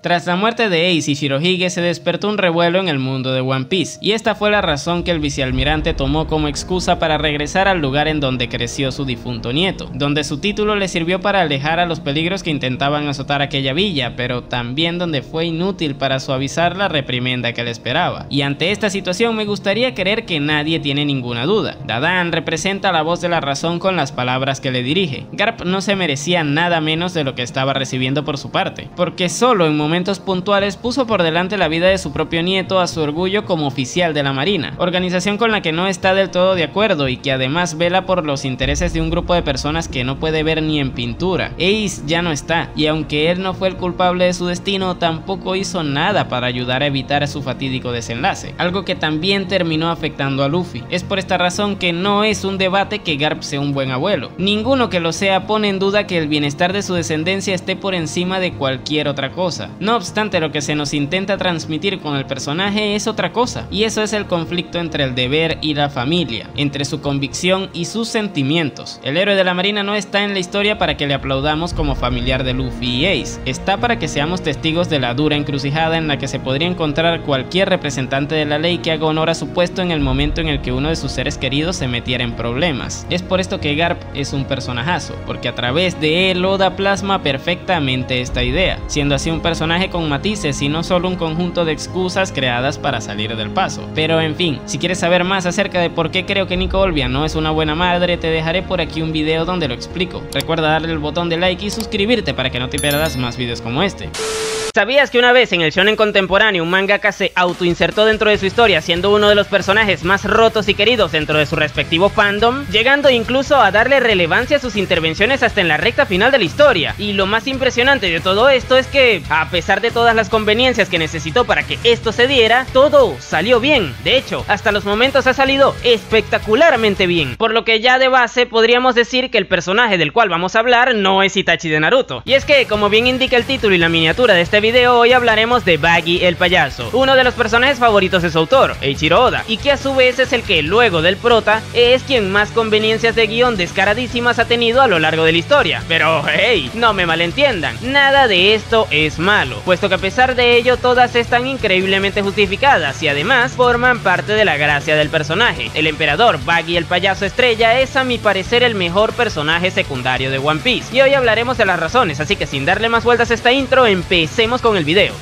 Tras la muerte de Ace y Shirohige se despertó un revuelo en el mundo de One Piece, y esta fue la razón que el vicealmirante tomó como excusa para regresar al lugar en donde creció su difunto nieto, donde su título le sirvió para alejar a los peligros que intentaban azotar aquella villa, pero también donde fue inútil para suavizar la reprimenda que le esperaba. Y ante esta situación me gustaría creer que nadie tiene ninguna duda. Dadan representa la voz de la razón con las palabras que le dirige. Garp no se merecía nada menos de lo que estaba recibiendo por su parte, porque solo en momentos puntuales puso por delante la vida de su propio nieto a su orgullo como oficial de la marina, organización con la que no está del todo de acuerdo y que además vela por los intereses de un grupo de personas que no puede ver ni en pintura. Ace ya no está, y aunque él no fue el culpable de su destino, tampoco hizo nada para ayudar a evitar su fatídico desenlace, algo que también terminó afectando a Luffy. Es por esta razón que no es un debate que Garp sea un buen abuelo. Ninguno que lo sea pone en duda que el bienestar de su descendencia esté por encima de cualquier otra cosa. No obstante, lo que se nos intenta transmitir con el personaje es otra cosa, y eso es el conflicto entre el deber y la familia, entre su convicción y sus sentimientos. El héroe de la marina no está en la historia para que le aplaudamos como familiar de Luffy y Ace, está para que seamos testigos de la dura encrucijada en la que se podría encontrar cualquier representante de la ley que haga honor a su puesto en el momento en el que uno de sus seres queridos se metiera en problemas. Es por esto que Garp es un personajazo, porque a través de él Oda plasma perfectamente esta idea, siendo así un personaje con matices y no solo un conjunto de excusas creadas para salir del paso. Pero en fin, si quieres saber más acerca de por qué creo que Nico Olbia no es una buena madre, te dejaré por aquí un video donde lo explico. Recuerda darle el botón de like y suscribirte para que no te pierdas más videos como este. ¿Sabías que una vez en el shonen contemporáneo un mangaka se autoinsertó dentro de su historia siendo uno de los personajes más rotos y queridos dentro de su respectivo fandom, llegando incluso a darle relevancia a sus intervenciones hasta en la recta final de la historia? Y lo más impresionante de todo esto es que, a pesar pesar de todas las conveniencias que necesitó para que esto se diera, todo salió bien. De hecho, hasta los momentos ha salido espectacularmente bien, por lo que ya de base podríamos decir que el personaje del cual vamos a hablar no es Itachi de Naruto. Y es que, como bien indica el título y la miniatura de este video, hoy hablaremos de Buggy el payaso, uno de los personajes favoritos de su autor, Eiichiro Oda, y que a su vez es el que, luego del prota, es quien más conveniencias de guión descaradísimas ha tenido a lo largo de la historia. Pero hey, no me malentiendan, nada de esto es malo, puesto que a pesar de ello todas están increíblemente justificadas y además forman parte de la gracia del personaje. El emperador Buggy el payaso estrella es, a mi parecer, el mejor personaje secundario de One Piece, y hoy hablaremos de las razones, así que sin darle más vueltas a esta intro, empecemos con el video.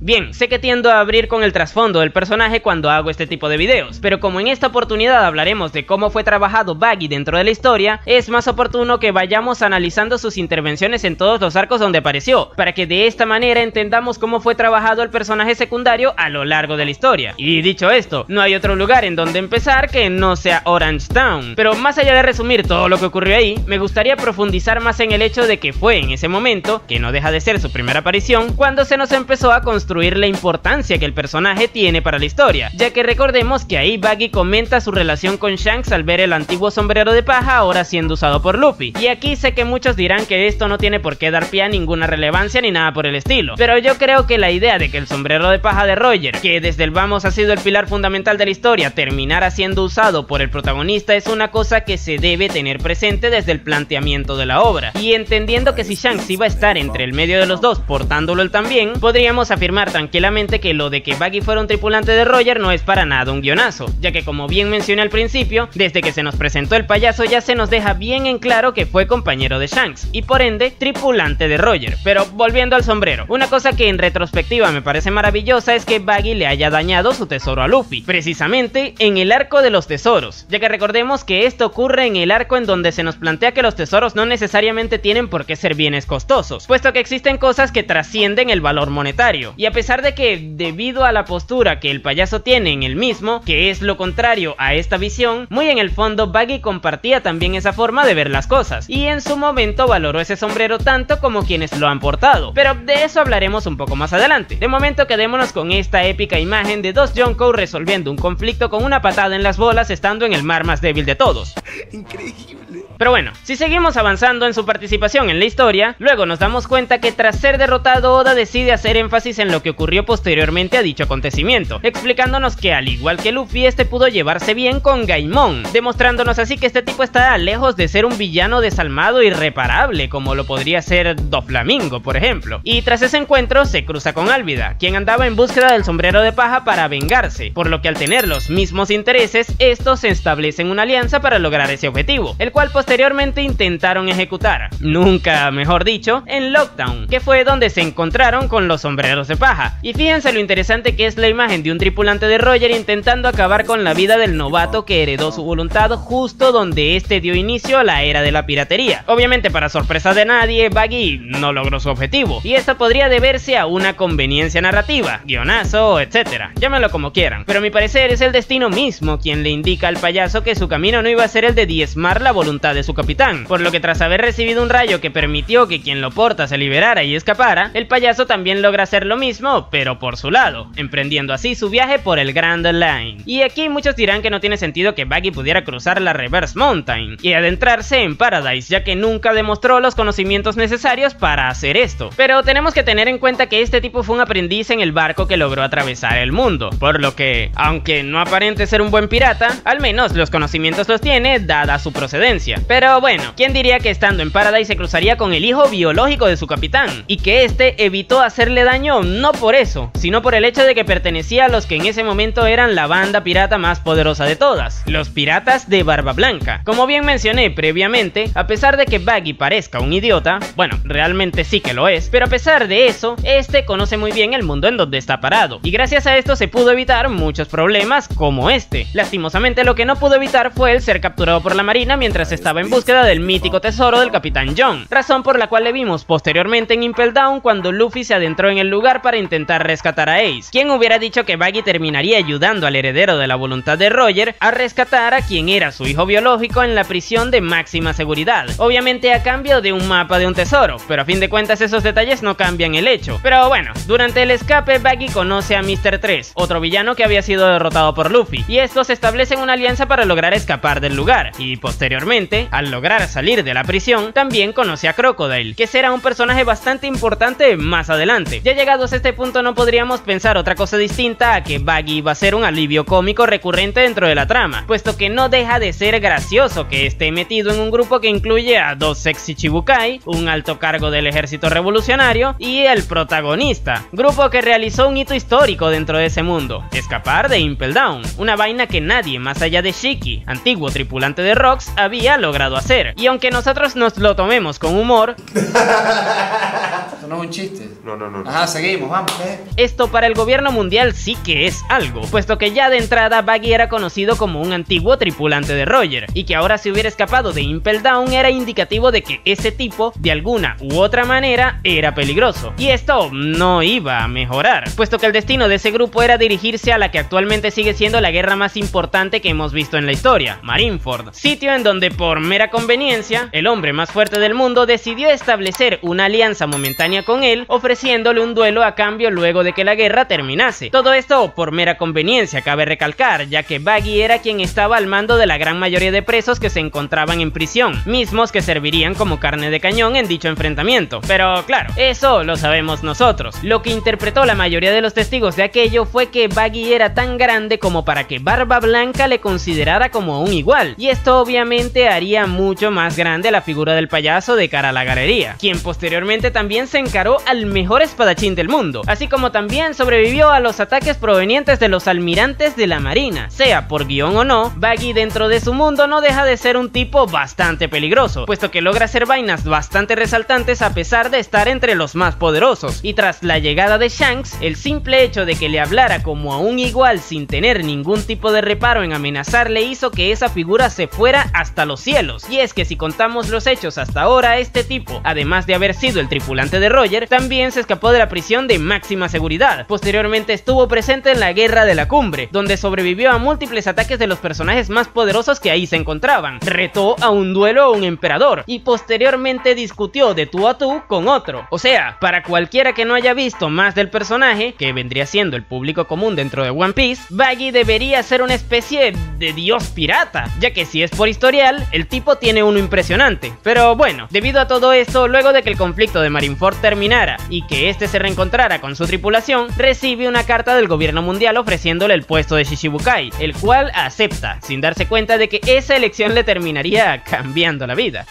Bien, sé que tiendo a abrir con el trasfondo del personaje cuando hago este tipo de videos, pero como en esta oportunidad hablaremos de cómo fue trabajado Buggy dentro de la historia, es más oportuno que vayamos analizando sus intervenciones en todos los arcos donde apareció, para que de esta manera entendamos cómo fue trabajado el personaje secundario a lo largo de la historia. Y dicho esto, no hay otro lugar en donde empezar que no sea Orange Town. Pero más allá de resumir todo lo que ocurrió ahí, me gustaría profundizar más en el hecho de que fue en ese momento, que no deja de ser su primera aparición, cuando se nos empezó a construir la importancia que el personaje tiene para la historia, ya que recordemos que ahí Buggy comenta su relación con Shanks al ver el antiguo sombrero de paja ahora siendo usado por Luffy. Y aquí sé que muchos dirán que esto no tiene por qué dar pie a ninguna relevancia ni nada por el estilo, pero yo creo que la idea de que el sombrero de paja de Roger, que desde el vamos ha sido el pilar fundamental de la historia, terminara siendo usado por el protagonista es una cosa que se debe tener presente desde el planteamiento de la obra, y entendiendo que si Shanks iba a estar entre el medio de los dos portándolo él también, podríamos afirmar tranquilamente que lo de que Buggy fuera un tripulante de Roger no es para nada un guionazo, ya que como bien mencioné al principio, desde que se nos presentó el payaso ya se nos deja bien en claro que fue compañero de Shanks, y por ende tripulante de Roger. Pero volviendo al sombrero, una cosa que en retrospectiva me parece maravillosa es que Buggy le haya dañado su tesoro a Luffy, precisamente en el arco de los tesoros, ya que recordemos que esto ocurre en el arco en donde se nos plantea que los tesoros no necesariamente tienen por qué ser bienes costosos, puesto que existen cosas que trascienden el valor monetario, y a pesar de que, debido a la postura que el payaso tiene en el mismo, que es lo contrario a esta visión, muy en el fondo Buggy compartía también esa forma de ver las cosas, y en su momento valoró ese sombrero tanto como quienes lo han portado, pero de eso hablaremos un poco más adelante. De momento quedémonos con esta épica imagen de dos Yonkou resolviendo un conflicto con una patada en las bolas estando en el mar más débil de todos. Increíble. Pero bueno, si seguimos avanzando en su participación en la historia, luego nos damos cuenta que tras ser derrotado Oda decide hacer énfasis en lo que ocurrió posteriormente a dicho acontecimiento, explicándonos que al igual que Luffy, este pudo llevarse bien con Gaimon, demostrándonos así que este tipo está lejos de ser un villano desalmado e irreparable como lo podría ser Doflamingo, por ejemplo. Y tras ese encuentro se cruza con Alvida, quien andaba en búsqueda del sombrero de paja para vengarse, por lo que al tener los mismos intereses, estos se establecen una alianza para lograr ese objetivo, el cual posteriormente intentaron ejecutar, nunca mejor dicho, en Lockdown, que fue donde se encontraron con los sombreros de paja. Y fíjense lo interesante que es la imagen de un tripulante de Roger intentando acabar con la vida del novato que heredó su voluntad justo donde este dio inicio a la era de la piratería. Obviamente, para sorpresa de nadie, Buggy no logró su objetivo, y esto podría deberse a una conveniencia narrativa, guionazo, etc. Llámalo como quieran, pero a mi parecer es el destino mismo quien le indica al payaso que su camino no iba a ser el de diezmar la voluntad de su capitán, por lo que tras haber recibido un rayo que permitió que quien lo porta se liberara y escapara, el payaso también logra hacer lo mismo, pero por su lado, emprendiendo así su viaje por el Grand Line. Y aquí muchos dirán que no tiene sentido que Buggy pudiera cruzar la Reverse Mountain y adentrarse en Paradise, ya que nunca demostró los conocimientos necesarios para hacer esto. Pero tenemos que tener en cuenta que este tipo fue un aprendiz en el barco que logró atravesar el mundo, por lo que, aunque no aparente ser un buen pirata, al menos los conocimientos los tiene dada su procedencia. Pero bueno, ¿quién diría que estando en Paradise se cruzaría con el hijo biológico de su capitán? Y que este evitó hacerle daño no por eso, sino por el hecho de que pertenecía a los que en ese momento eran la banda pirata más poderosa de todas, los piratas de Barba Blanca. Como bien mencioné previamente, a pesar de que Buggy parezca un idiota, bueno, realmente sí que lo es, pero a pesar de eso, este conoce muy bien el mundo en donde está parado, y gracias a esto se pudo evitar muchos problemas como este. Lastimosamente lo que no pudo evitar fue el ser capturado por la marina mientras estaba en búsqueda del mítico tesoro del Capitán John, razón por la cual le vimos posteriormente en Impel Down cuando Luffy se adentró en el lugar para para intentar rescatar a Ace. ¿Quién hubiera dicho que Baggy terminaría ayudando al heredero de la voluntad de Roger a rescatar a quien era su hijo biológico en la prisión de máxima seguridad? Obviamente a cambio de un mapa de un tesoro, pero a fin de cuentas esos detalles no cambian el hecho. Pero bueno, durante el escape Baggy conoce a Mr. 3, otro villano que había sido derrotado por Luffy, y estos establecen una alianza para lograr escapar del lugar, y posteriormente, al lograr salir de la prisión, también conoce a Crocodile, que será un personaje bastante importante más adelante. Ya llegados a este punto no podríamos pensar otra cosa distinta a que Baggy va a ser un alivio cómico recurrente dentro de la trama, puesto que no deja de ser gracioso que esté metido en un grupo que incluye a dos sexy Chichibukai, un alto cargo del ejército revolucionario y el protagonista, grupo que realizó un hito histórico dentro de ese mundo: escapar de Impel Down, una vaina que nadie más allá de Shiki, antiguo tripulante de Rocks, había logrado hacer. Y aunque nosotros nos lo tomemos con humor, esto no es un chiste. No. Ajá, seguimos, vamos. Esto para el gobierno mundial sí que es algo, puesto que ya de entrada Baggy era conocido como un antiguo tripulante de Roger, y que ahora se hubiera escapado de Impel Down era indicativo de que ese tipo, de alguna u otra manera, era peligroso. Y esto no iba a mejorar, puesto que el destino de ese grupo era dirigirse a la que actualmente sigue siendo la guerra más importante que hemos visto en la historia, Marineford, sitio en donde por mera conveniencia, el hombre más fuerte del mundo decidió establecer una alianza momentánea con él, ofreciéndole un duelo a cambio luego de que la guerra terminase. Todo esto por mera conveniencia, cabe recalcar, ya que Baggy era quien estaba al mando de la gran mayoría de presos que se encontraban en prisión, mismos que servirían como carne de cañón en dicho enfrentamiento. Pero claro, eso lo sabemos nosotros. Lo que interpretó la mayoría de los testigos de aquello fue que Baggy era tan grande como para que Barba Blanca le considerara como un igual, y esto obviamente haría mucho más grande la figura del payaso de cara a la galería, quien posteriormente también se encaró al mejor espadachín del mundo, así como también sobrevivió a los ataques provenientes de los almirantes de la marina. Sea por guión o no, Baggy dentro de su mundo no deja de ser un tipo bastante peligroso, puesto que logra hacer vainas bastante resaltantes a pesar de estar entre los más poderosos, y tras la llegada de Shanks, el simple hecho de que le hablara como a un igual sin tener ningún tipo de reparo en amenazarle hizo que esa figura se fuera hasta los cielos. Y es que si contamos los hechos hasta ahora, este tipo, además de haber sido el tripulante de Roger, también se escapó de la prisión de máxima seguridad. Posteriormente estuvo presente en la Guerra de la Cumbre, donde sobrevivió a múltiples ataques de los personajes más poderosos que ahí se encontraban, retó a un duelo a un emperador y posteriormente discutió de tú a tú con otro. O sea, para cualquiera que no haya visto más del personaje, que vendría siendo el público común dentro de One Piece, Baggy debería ser una especie de dios pirata, ya que si es por historial, el tipo tiene uno impresionante. Pero bueno, debido a todo esto, luego de que el conflicto de Marineford terminara y que este se reencontrara con su tripulación, recibe una carta del gobierno mundial ofreciéndole el puesto de Shichibukai, el cual acepta, sin darse cuenta de que esa elección le terminaría cambiando la vida.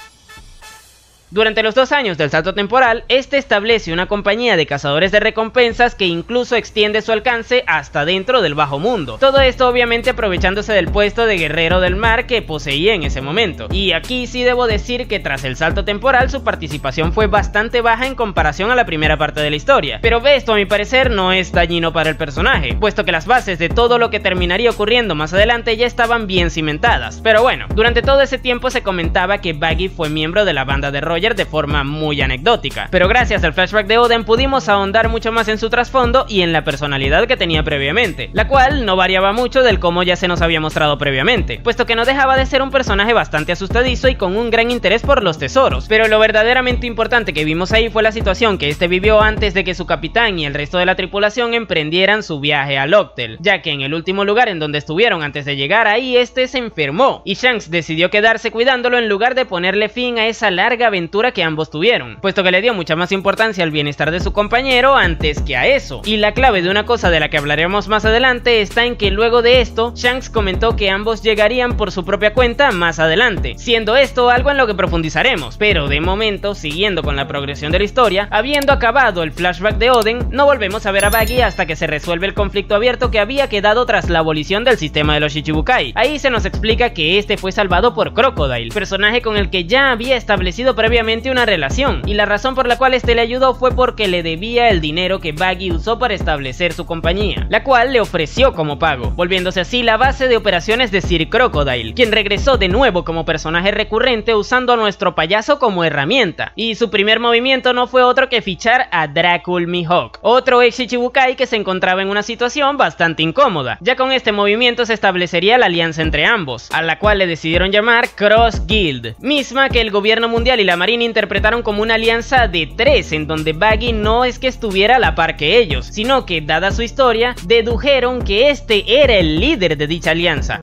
Durante los 2 años del salto temporal, este establece una compañía de cazadores de recompensas que incluso extiende su alcance hasta dentro del bajo mundo. Todo esto obviamente aprovechándose del puesto de guerrero del mar que poseía en ese momento. Y aquí sí debo decir que tras el salto temporal su participación fue bastante baja en comparación a la primera parte de la historia. Pero esto a mi parecer no es dañino para el personaje, puesto que las bases de todo lo que terminaría ocurriendo más adelante ya estaban bien cimentadas. Pero bueno, durante todo ese tiempo se comentaba que Baggy fue miembro de la banda de Roger de forma muy anecdótica, pero gracias al flashback de Oden pudimos ahondar mucho más en su trasfondo y en la personalidad que tenía previamente, la cual no variaba mucho del cómo ya se nos había mostrado previamente, puesto que no dejaba de ser un personaje bastante asustadizo y con un gran interés por los tesoros. Pero lo verdaderamente importante que vimos ahí fue la situación que este vivió antes de que su capitán y el resto de la tripulación emprendieran su viaje a Locktel, ya que en el último lugar en donde estuvieron antes de llegar ahí este se enfermó y Shanks decidió quedarse cuidándolo en lugar de ponerle fin a esa larga aventura que ambos tuvieron, puesto que le dio mucha más importancia al bienestar de su compañero antes que a eso. Y la clave de una cosa de la que hablaremos más adelante está en que luego de esto, Shanks comentó que ambos llegarían por su propia cuenta más adelante, siendo esto algo en lo que profundizaremos. Pero de momento, siguiendo con la progresión de la historia, habiendo acabado el flashback de Oden, no volvemos a ver a Baggy hasta que se resuelve el conflicto abierto que había quedado tras la abolición del sistema de los Shichibukai. Ahí se nos explica que este fue salvado por Crocodile, personaje con el que ya había establecido previamente obviamente una relación, y la razón por la cual este le ayudó fue porque le debía el dinero que Baggy usó para establecer su compañía, la cual le ofreció como pago, volviéndose así la base de operaciones de Sir Crocodile, quien regresó de nuevo como personaje recurrente usando a nuestro payaso como herramienta, y su primer movimiento no fue otro que fichar a Dracul Mihawk, otro ex Shichibukai que se encontraba en una situación bastante incómoda. Ya con este movimiento se establecería la alianza entre ambos, a la cual le decidieron llamar Cross Guild, misma que el gobierno mundial y la marina interpretaron como una alianza de 3, en donde Baggy no es que estuviera a la par que ellos, sino que, dada su historia, dedujeron que este era el líder de dicha alianza.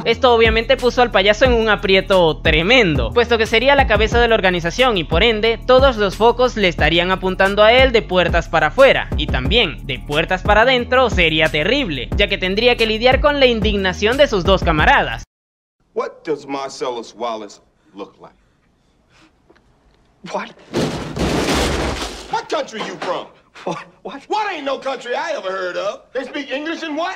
Esto obviamente puso al payaso en un aprieto tremendo, puesto que sería la cabeza de la organización y por ende todos los focos le estarían apuntando a él de puertas para afuera, y también de puertas para adentro sería terrible, ya que tendría que lidiar con la indignación de sus dos camaradas. What does Marcellus Wallace look like? What? What country you from? What ain't no country I ever heard of? They speak English and what?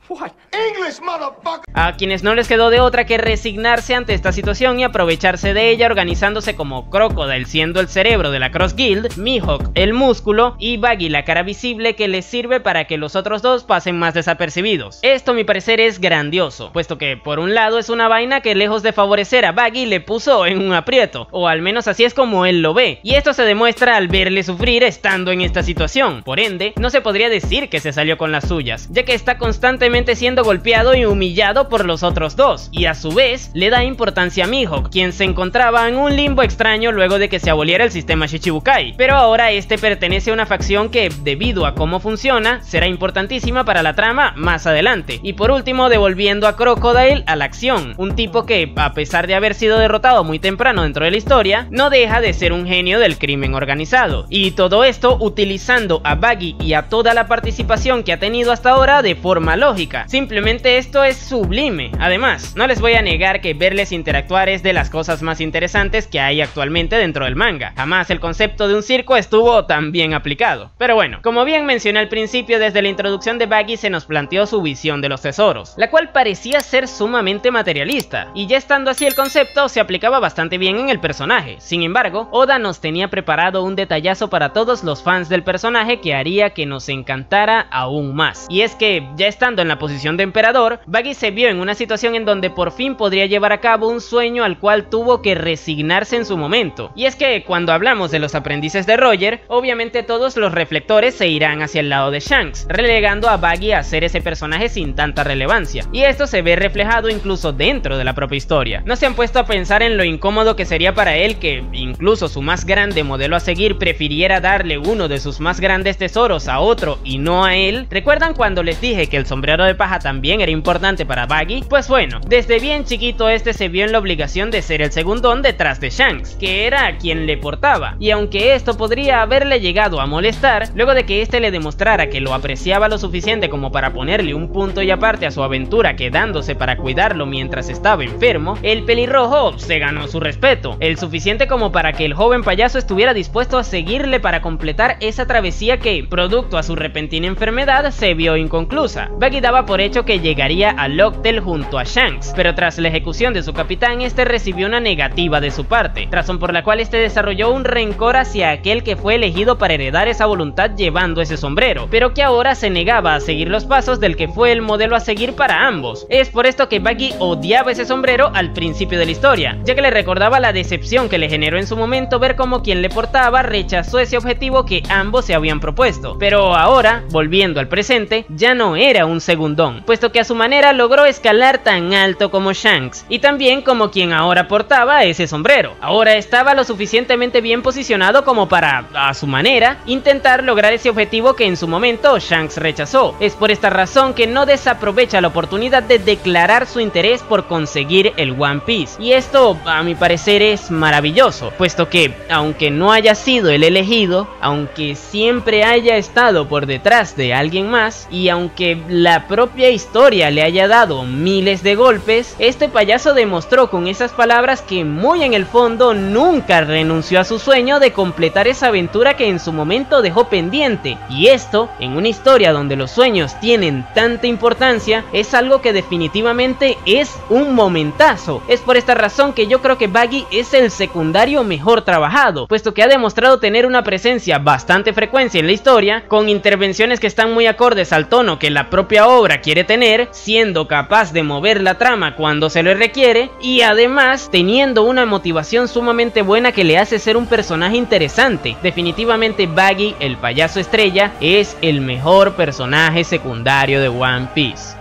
What? English, motherfucker. A quienes no les quedó de otra que resignarse ante esta situación y aprovecharse de ella, organizándose como Crocodile siendo el cerebro de la Cross Guild, Mihawk el músculo y Baggy la cara visible que les sirve para que los otros dos pasen más desapercibidos. Esto a mi parecer es grandioso, puesto que por un lado es una vaina que lejos de favorecer a Baggy le puso en un aprieto, o al menos así es como él lo ve, y esto se demuestra al verle sufrir estando en esta situación. Por ende, no se podría decir que se salió con las suyas, ya que está constantemente siendo golpeado y humillado por los otros dos, y a su vez le da importancia a Mihawk, quien se encontraba en un limbo extraño luego de que se aboliera el sistema Shichibukai, pero ahora este pertenece a una facción que, debido a cómo funciona, será importantísima para la trama más adelante. Y por último, devolviendo a Crocodile a la acción, un tipo que, a pesar de haber sido derrotado muy temprano dentro de la historia, no deja de ser un genio del crimen organizado, y todo esto utilizando a Baggy y a toda la participación que ha tenido hasta ahora de forma lógica. Simplemente esto es sublime. Además, no les voy a negar que verles interactuar es de las cosas más interesantes que hay actualmente dentro del manga. Jamás el concepto de un circo estuvo tan bien aplicado. Pero bueno, como bien mencioné al principio, desde la introducción de Baggy se nos planteó su visión de los tesoros, la cual parecía ser sumamente materialista, y ya estando así el concepto se aplicaba bastante bien en el personaje. Sin embargo, Oda nos tenía preparado un detallazo para todos los fans del personaje que haría que nos encantara aún más, y es que ya estando en la posición de emperador, Baggy se vio en una situación en donde por fin podría llevar a cabo un sueño al cual tuvo que resignarse en su momento. Y es que cuando hablamos de los aprendices de Roger, obviamente todos los reflectores se irán hacia el lado de Shanks, relegando a Baggy a ser ese personaje sin tanta relevancia, y esto se ve reflejado incluso dentro de la propia historia. ¿No se han puesto a pensar en lo incómodo que sería para él que incluso su más grande modelo a seguir prefiriera darle uno de sus más grandes tesoros a otro y no a él? ¿Recuerdan cuando les dije que el sombrero de paja también era importante para Baggy? Pues bueno, desde bien chiquito este se vio en la obligación de ser el segundón detrás de Shanks, que era quien le portaba, y aunque esto podría haberle llegado a molestar, luego de que este le demostrara que lo apreciaba lo suficiente como para ponerle un punto y aparte a su aventura quedándose para cuidarlo mientras estaba enfermo, el pelirrojo se ganó su respeto, el suficiente como para que el joven payaso estuviera dispuesto a seguirle para completar esa travesía que, producto a su repentina enfermedad, se vio inconclusa. Baggy daba por hecho que llegaría a Locktail junto a Shanks, pero tras la ejecución de su capitán, este recibió una negativa de su parte, razón por la cual este desarrolló un rencor hacia aquel que fue elegido para heredar esa voluntad llevando ese sombrero, pero que ahora se negaba a seguir los pasos del que fue el modelo a seguir para ambos. Es por esto que Baggy odiaba ese sombrero al principio de la historia, ya que le recordaba la decepción que le generó en su momento ver cómo quien le portaba rechazó ese objetivo que ambos se habían propuesto, pero ahora, volviendo al presente, ya no era un segundón, puesto que a su manera logró escalar tan alto como Shanks, y también como quien ahora portaba ese sombrero. Ahora estaba lo suficientemente bien posicionado como para, a su manera, intentar lograr ese objetivo que en su momento Shanks rechazó. Es por esta razón que no desaprovecha la oportunidad de declarar su interés por conseguir el One Piece, y esto a mi parecer es maravilloso, puesto que aunque no haya sido el elegido, aunque siempre haya estado por detrás de alguien más, y aunque la propia historia le haya dado miles de golpes, este payaso demostró con esas palabras que muy en el fondo nunca renunció a su sueño de completar esa aventura que en su momento dejó pendiente. Y esto, en una historia donde los sueños tienen tanta importancia, es algo que definitivamente es un momentazo. Es por esta razón que yo creo que Baggy es el secundario mejor trabajado, puesto que ha demostrado tener una presencia bastante frecuente en la historia, con intervenciones que están muy acordes al tono que la propia obra quiere tener, siendo capaz de mover la trama cuando se le requiere, y además teniendo una motivación sumamente buena que le hace ser un personaje interesante. Definitivamente Baggy, el payaso estrella, es el mejor personaje secundario de One Piece.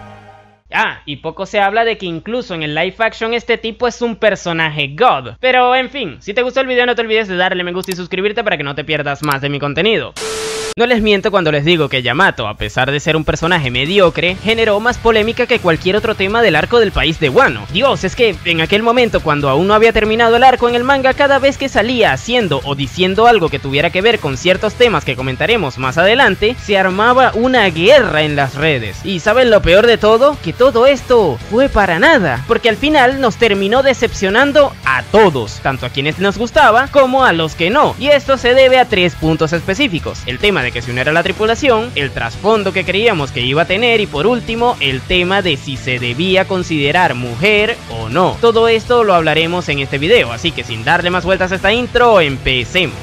Y poco se habla de que incluso en el live action este tipo es un personaje God. Pero en fin, si te gustó el video no te olvides de darle me gusta y suscribirte para que no te pierdas más de mi contenido. No les miento cuando les digo que Yamato, a pesar de ser un personaje mediocre, generó más polémica que cualquier otro tema del arco del país de Wano. Dios, es que en aquel momento, cuando aún no había terminado el arco en el manga, cada vez que salía haciendo o diciendo algo que tuviera que ver con ciertos temas que comentaremos más adelante, se armaba una guerra en las redes. Y ¿saben lo peor de todo? Que todo esto fue para nada, porque al final nos terminó decepcionando a todos, tanto a quienes nos gustaba como a los que no. Y esto se debe a 3 puntos específicos: el tema de que se uniera a la tripulación, el trasfondo que creíamos que iba a tener y por último el tema de si se debía considerar mujer o no. Todo esto lo hablaremos en este video, así que sin darle más vueltas a esta intro, empecemos.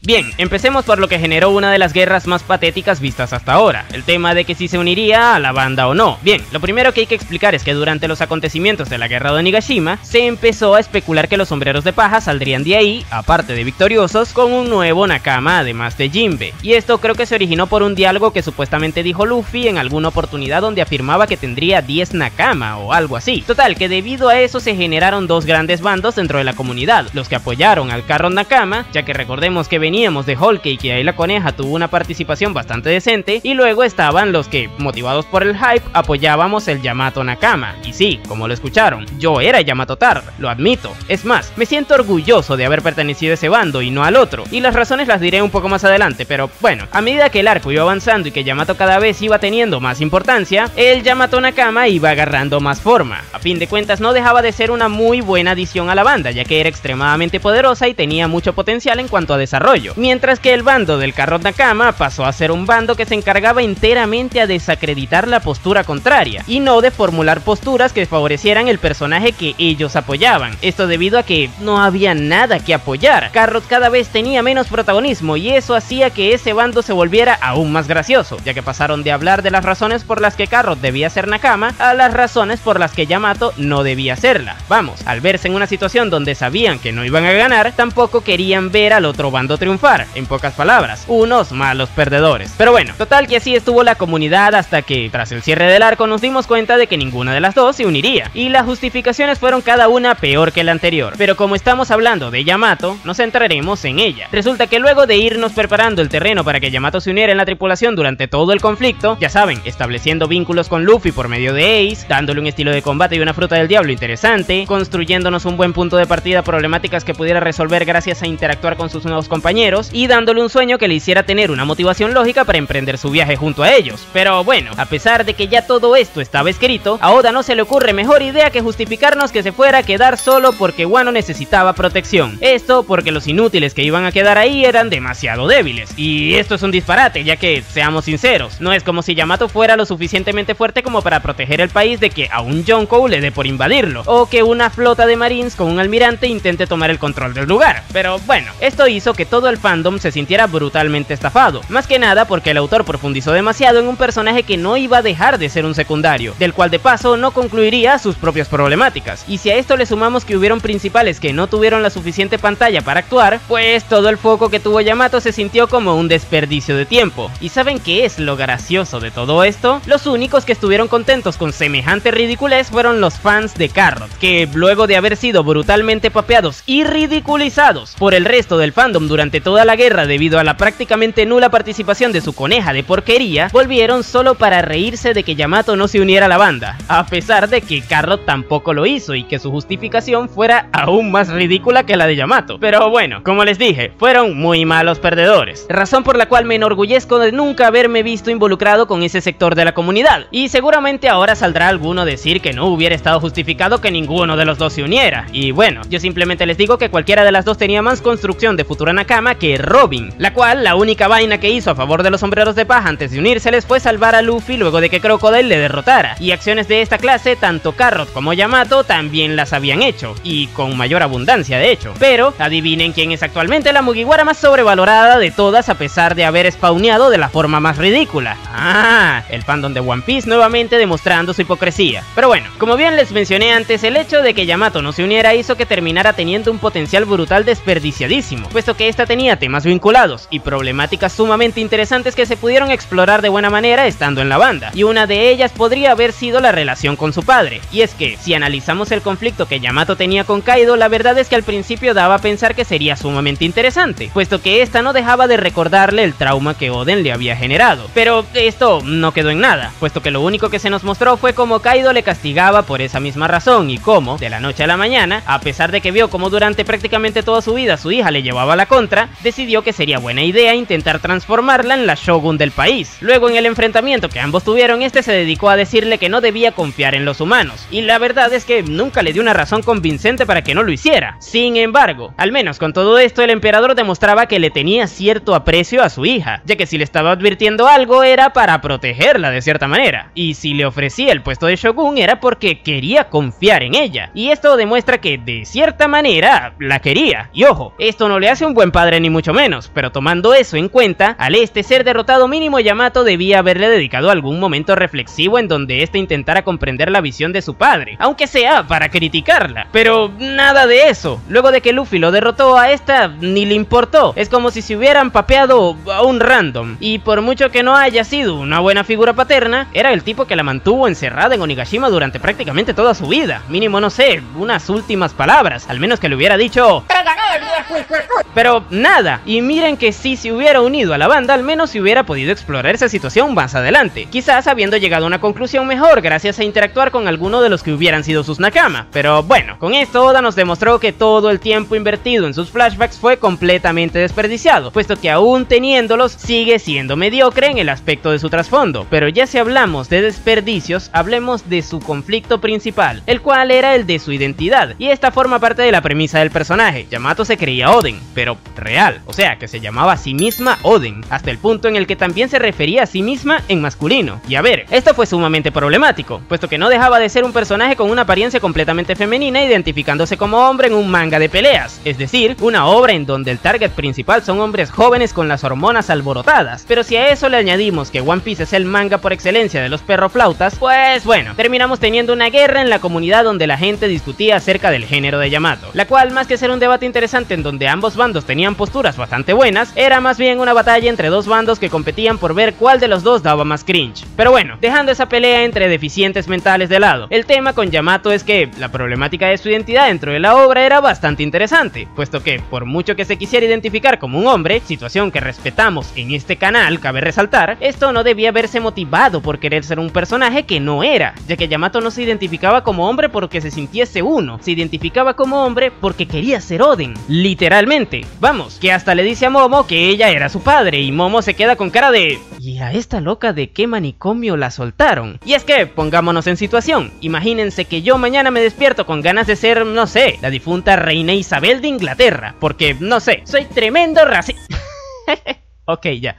Bien, empecemos por lo que generó una de las guerras más patéticas vistas hasta ahora, el tema de que si se uniría a la banda o no. Bien, lo primero que hay que explicar es que durante los acontecimientos de la guerra de Onigashima, se empezó a especular que los sombreros de paja saldrían de ahí, aparte de victoriosos, con un nuevo Nakama además de Jinbe. Y esto creo que se originó por un diálogo que supuestamente dijo Luffy en alguna oportunidad donde afirmaba que tendría 10 Nakama o algo así. Total, que debido a eso se generaron dos grandes bandos dentro de la comunidad, los que apoyaron al Carrot Nakama, ya que recordemos que veníamos de Whole Cake y ahí la coneja tuvo una participación bastante decente, y luego estaban los que, motivados por el hype, apoyábamos el Yamato Nakama. Y sí, como lo escucharon, yo era Yamato Taro, lo admito. Es más, me siento orgulloso de haber pertenecido a ese bando y no al otro, y las razones las diré un poco más adelante, pero bueno, a medida que el arco iba avanzando y que Yamato cada vez iba teniendo más importancia, el Yamato Nakama iba agarrando más forma. A fin de cuentas no dejaba de ser una muy buena adición a la banda, ya que era extremadamente poderosa y tenía mucho potencial en cuanto a desarrollo. Mientras que el bando del Carrot Nakama pasó a ser un bando que se encargaba enteramente a desacreditar la postura contraria, y no de formular posturas que favorecieran el personaje que ellos apoyaban. Esto debido a que no había nada que apoyar. Carrot cada vez tenía menos protagonismo y eso hacía que ese bando se volviera aún más gracioso, ya que pasaron de hablar de las razones por las que Carrot debía ser Nakama a las razones por las que Yamato no debía serla. Vamos, al verse en una situación donde sabían que no iban a ganar, tampoco querían ver al otro bando triunfar. En pocas palabras, unos malos perdedores. Pero bueno, total que así estuvo la comunidad hasta que, tras el cierre del arco, nos dimos cuenta de que ninguna de las dos se uniría, y las justificaciones fueron cada una peor que la anterior. Pero como estamos hablando de Yamato, nos centraremos en ella. Resulta que luego de irnos preparando el terreno para que Yamato se uniera en la tripulación durante todo el conflicto, ya saben, estableciendo vínculos con Luffy por medio de Ace, dándole un estilo de combate y una fruta del diablo interesante, construyéndonos un buen punto de partida problemáticas que pudiera resolver gracias a interactuar con sus nuevos compañeros, y dándole un sueño que le hiciera tener una motivación lógica para emprender su viaje junto a ellos. Pero bueno, a pesar de que ya todo esto estaba escrito, a Oda no se le ocurre mejor idea que justificarnos que se fuera a quedar solo porque Wano necesitaba protección. Esto porque los inútiles que iban a quedar ahí eran demasiado débiles. Y esto es un disparate, ya que, seamos sinceros, no es como si Yamato fuera lo suficientemente fuerte como para proteger el país de que a un Yonkou le dé por invadirlo, o que una flota de marines con un almirante intente tomar el control del lugar. Pero bueno, esto hizo que todo el fandom se sintiera brutalmente estafado, más que nada porque el autor profundizó demasiado en un personaje que no iba a dejar de ser un secundario, del cual de paso no concluiría sus propias problemáticas. Y si a esto le sumamos que hubieron principales que no tuvieron la suficiente pantalla para actuar, pues todo el foco que tuvo Yamato se sintió como un desperdicio de tiempo. ¿Y saben qué es lo gracioso de todo esto? Los únicos que estuvieron contentos con semejante ridiculez fueron los fans de Carrot, que luego de haber sido brutalmente papeados y ridiculizados por el resto del fandom durante durante toda la guerra debido a la prácticamente nula participación de su coneja de porquería, volvieron solo para reírse de que Yamato no se uniera a la banda, a pesar de que Carrot tampoco lo hizo y que su justificación fuera aún más ridícula que la de Yamato. Pero bueno, como les dije, fueron muy malos perdedores, razón por la cual me enorgullezco de nunca haberme visto involucrado con ese sector de la comunidad, y seguramente ahora saldrá alguno a decir que no hubiera estado justificado que ninguno de los dos se uniera, y bueno, yo simplemente les digo que cualquiera de las dos tenía más construcción de futura Nakama que Robin, la cual la única vaina que hizo a favor de los sombreros de paja antes de unírseles fue salvar a Luffy luego de que Crocodile le derrotara, y acciones de esta clase tanto Carrot como Yamato también las habían hecho, y con mayor abundancia de hecho. Pero adivinen quién es actualmente la Mugiwara más sobrevalorada de todas, a pesar de haber spawneado de la forma más ridícula. El fandom de One Piece nuevamente demostrando su hipocresía. Pero bueno, como bien les mencioné antes, el hecho de que Yamato no se uniera hizo que terminara teniendo un potencial brutal desperdiciadísimo, puesto que esta tenía temas vinculados y problemáticas sumamente interesantes que se pudieron explorar de buena manera estando en la banda, y una de ellas podría haber sido la relación con su padre. Y es que, si analizamos el conflicto que Yamato tenía con Kaido, la verdad es que al principio daba a pensar que sería sumamente interesante, puesto que esta no dejaba de recordarle el trauma que Oden le había generado. Pero esto no quedó en nada, puesto que lo único que se nos mostró fue cómo Kaido le castigaba por esa misma razón, y cómo, de la noche a la mañana, a pesar de que vio cómo durante prácticamente toda su vida su hija le llevaba la contra, decidió que sería buena idea intentar transformarla en la shogun del país. Luego, en el enfrentamiento que ambos tuvieron, este se dedicó a decirle que no debía confiar en los humanos, y la verdad es que nunca le dio una razón convincente para que no lo hiciera. Sin embargo, al menos con todo esto, el emperador demostraba que le tenía cierto aprecio a su hija, ya que si le estaba advirtiendo algo era para protegerla de cierta manera, y si le ofrecía el puesto de shogun era porque quería confiar en ella, y esto demuestra que de cierta manera la quería. Y ojo, esto no le hace un buen padre ni mucho menos, pero tomando eso en cuenta, al ser derrotado, mínimo Yamato debía haberle dedicado algún momento reflexivo en donde este intentara comprender la visión de su padre, aunque sea para criticarla. Pero nada de eso. Luego de que Luffy lo derrotó, a esta ni le importó. Es como si se hubieran papeado a un random, y por mucho que no haya sido una buena figura paterna, era el tipo que la mantuvo encerrada en Onigashima durante prácticamente toda su vida. Mínimo, no sé, unas últimas palabras, al menos que le hubiera dicho... Pero nada, y miren que si se hubiera unido a la banda, al menos se hubiera podido explorar esa situación más adelante, quizás habiendo llegado a una conclusión mejor gracias a interactuar con alguno de los que hubieran sido sus Nakama. Pero bueno, con esto Oda nos demostró que todo el tiempo invertido en sus flashbacks fue completamente desperdiciado, puesto que aún teniéndolos sigue siendo mediocre en el aspecto de su trasfondo. Pero ya si hablamos de desperdicios, hablemos de su conflicto principal, el cual era el de su identidad, y esta forma parte de la premisa del personaje. Yamato se creía Oden, pero real, o sea que se llamaba a sí misma Oden, hasta el punto en el que también se refería a sí misma en masculino. Y a ver, esto fue sumamente problemático, puesto que no dejaba de ser un personaje con una apariencia completamente femenina, identificándose como hombre en un manga de peleas, es decir, una obra en donde el target principal son hombres jóvenes con las hormonas alborotadas. Pero si a eso le añadimos que One Piece es el manga por excelencia de los perroflautas, pues bueno, terminamos teniendo una guerra en la comunidad donde la gente discutía acerca del género de Yamato, la cual, más que ser un debate interesante en donde ambos bandos tenían posturas bastante buenas, era más bien una batalla entre dos bandos que competían por ver cuál de los dos daba más cringe. Pero bueno, dejando esa pelea entre deficientes mentales de lado, el tema con Yamato es que la problemática de su identidad dentro de la obra era bastante interesante, puesto que por mucho que se quisiera identificar como un hombre, situación que respetamos en este canal, cabe resaltar, esto no debía verse motivado por querer ser un personaje que no era, ya que Yamato no se identificaba como hombre porque se sintiese uno, se identificaba como hombre porque quería ser Oden, literalmente. Vamos, que hasta le dice a Momo que ella era su padre, y Momo se queda con cara de... ¿y a esta loca de qué manicomio la soltaron? Y es que, pongámonos en situación, imagínense que yo mañana me despierto con ganas de ser, no sé, la difunta reina Isabel de Inglaterra, porque, no sé, soy tremendo racista. Ok, ya.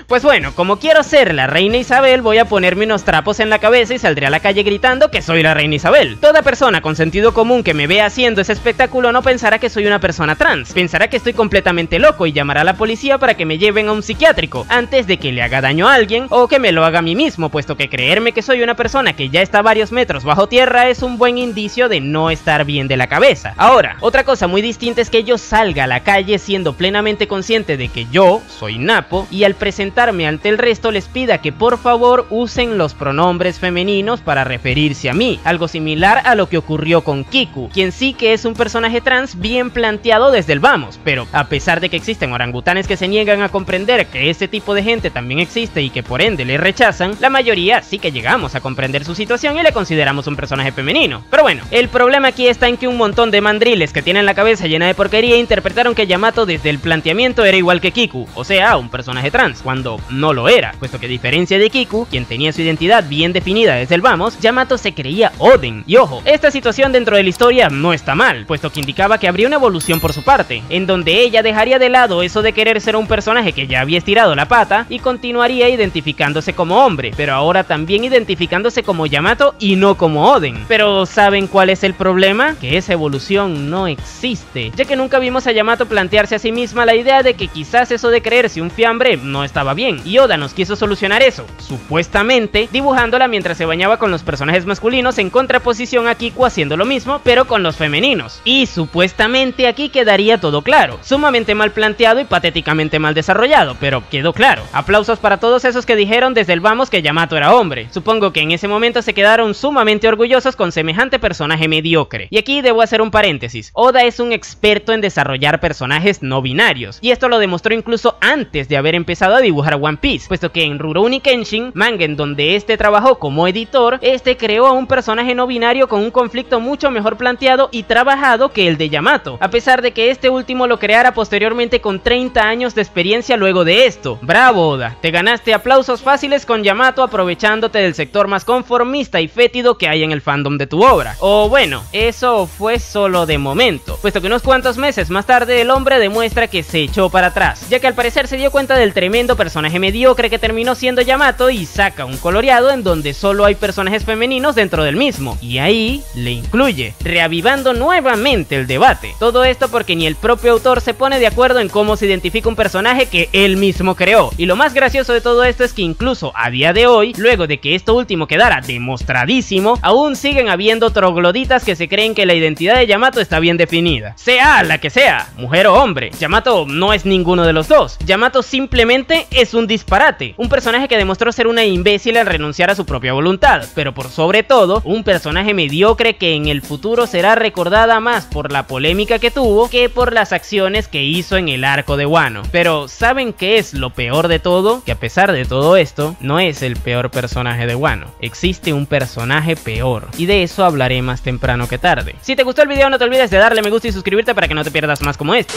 Pues bueno, como quiero ser la reina Isabel, voy a ponerme unos trapos en la cabeza y saldré a la calle gritando que soy la reina Isabel. Toda persona con sentido común que me vea haciendo ese espectáculo no pensará que soy una persona trans, pensará que estoy completamente loco y llamará a la policía para que me lleven a un psiquiátrico antes de que le haga daño a alguien o que me lo haga a mí mismo, puesto que creerme que soy una persona que ya está varios metros bajo tierra es un buen indicio de no estar bien de la cabeza. Ahora, otra cosa muy distinta es que yo salga a la calle siendo plenamente consciente de que yo soy napo, y al presentar presentarme ante el resto les pida que por favor usen los pronombres femeninos para referirse a mí, algo similar a lo que ocurrió con Kiku, quien sí que es un personaje trans bien planteado desde el vamos, pero a pesar de que existen orangutanes que se niegan a comprender que este tipo de gente también existe y que por ende le rechazan, la mayoría sí que llegamos a comprender su situación y le consideramos un personaje femenino. Pero bueno, el problema aquí está en que un montón de mandriles que tienen la cabeza llena de porquería interpretaron que Yamato desde el planteamiento era igual que Kiku, o sea, un personaje trans, cuando no lo era, puesto que a diferencia de Kiku, quien tenía su identidad bien definida desde el vamos, Yamato se creía Oden. Y ojo, esta situación dentro de la historia no está mal, puesto que indicaba que habría una evolución por su parte, en donde ella dejaría de lado eso de querer ser un personaje que ya había estirado la pata y continuaría identificándose como hombre, pero ahora también identificándose como Yamato y no como Oden. Pero ¿saben cuál es el problema? Que esa evolución no existe, ya que nunca vimos a Yamato plantearse a sí misma la idea de que quizás eso de creerse un fiambre no estaba bien, y Oda nos quiso solucionar eso, supuestamente dibujándola mientras se bañaba con los personajes masculinos en contraposición a Kiku haciendo lo mismo, pero con los femeninos. Y supuestamente aquí quedaría todo claro, sumamente mal planteado y patéticamente mal desarrollado, pero quedó claro. Aplausos para todos esos que dijeron desde el vamos que Yamato era hombre. Supongo que en ese momento se quedaron sumamente orgullosos con semejante personaje mediocre. Y aquí debo hacer un paréntesis, Oda es un experto en desarrollar personajes no binarios, y esto lo demostró incluso antes de haber empezado a dibujar One Piece, puesto que en Rurouni Kenshin, manga en donde este trabajó como editor, este creó a un personaje no binario con un conflicto mucho mejor planteado y trabajado que el de Yamato, a pesar de que este último lo creara posteriormente con 30 años de experiencia luego de esto. Bravo Oda, te ganaste aplausos fáciles con Yamato aprovechándote del sector más conformista y fétido que hay en el fandom de tu obra. O bueno, eso fue solo de momento, puesto que unos cuantos meses más tarde el hombre demuestra que se echó para atrás, ya que al parecer se dio cuenta del tremendo personaje mediocre que terminó siendo Yamato y saca un coloreado en donde solo hay personajes femeninos dentro del mismo, y ahí le incluye, reavivando nuevamente el debate. Todo esto porque ni el propio autor se pone de acuerdo en cómo se identifica un personaje que él mismo creó, y lo más gracioso de todo esto es que incluso a día de hoy, luego de que esto último quedara demostradísimo, aún siguen habiendo trogloditas que se creen que la identidad de Yamato está bien definida, sea la que sea, mujer o hombre. Yamato no es ninguno de los dos, Yamato simplemente es un disparate, un personaje que demostró ser una imbécil al renunciar a su propia voluntad, pero por sobre todo, un personaje mediocre que en el futuro será recordada más por la polémica que tuvo que por las acciones que hizo en el arco de Wano. Pero ¿saben qué es lo peor de todo? Que a pesar de todo esto, no es el peor personaje de Wano, existe un personaje peor, y de eso hablaré más temprano que tarde. Si te gustó el video no te olvides de darle me gusta y suscribirte para que no te pierdas más como este.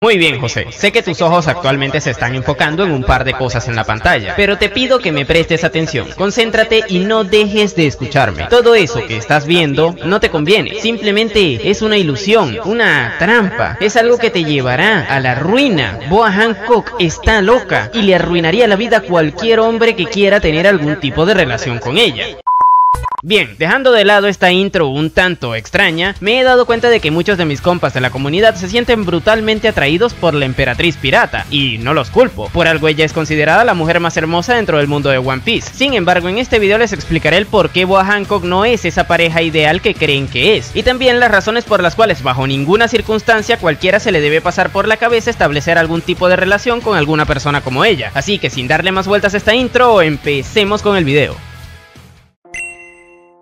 Muy bien José, sé que tus ojos actualmente se están enfocando en un par de cosas en la pantalla, pero te pido que me prestes atención, concéntrate y no dejes de escucharme. Todo eso que estás viendo no te conviene, simplemente es una ilusión, una trampa, es algo que te llevará a la ruina. Boa Hancock está loca y le arruinaría la vida a cualquier hombre que quiera tener algún tipo de relación con ella. Bien, dejando de lado esta intro un tanto extraña, me he dado cuenta de que muchos de mis compas de la comunidad se sienten brutalmente atraídos por la emperatriz pirata, y no los culpo, por algo ella es considerada la mujer más hermosa dentro del mundo de One Piece. Sin embargo, en este video les explicaré el por qué Boa Hancock no es esa pareja ideal que creen que es, y también las razones por las cuales bajo ninguna circunstancia cualquiera se le debe pasar por la cabeza establecer algún tipo de relación con alguna persona como ella. Así que sin darle más vueltas a esta intro, empecemos con el video.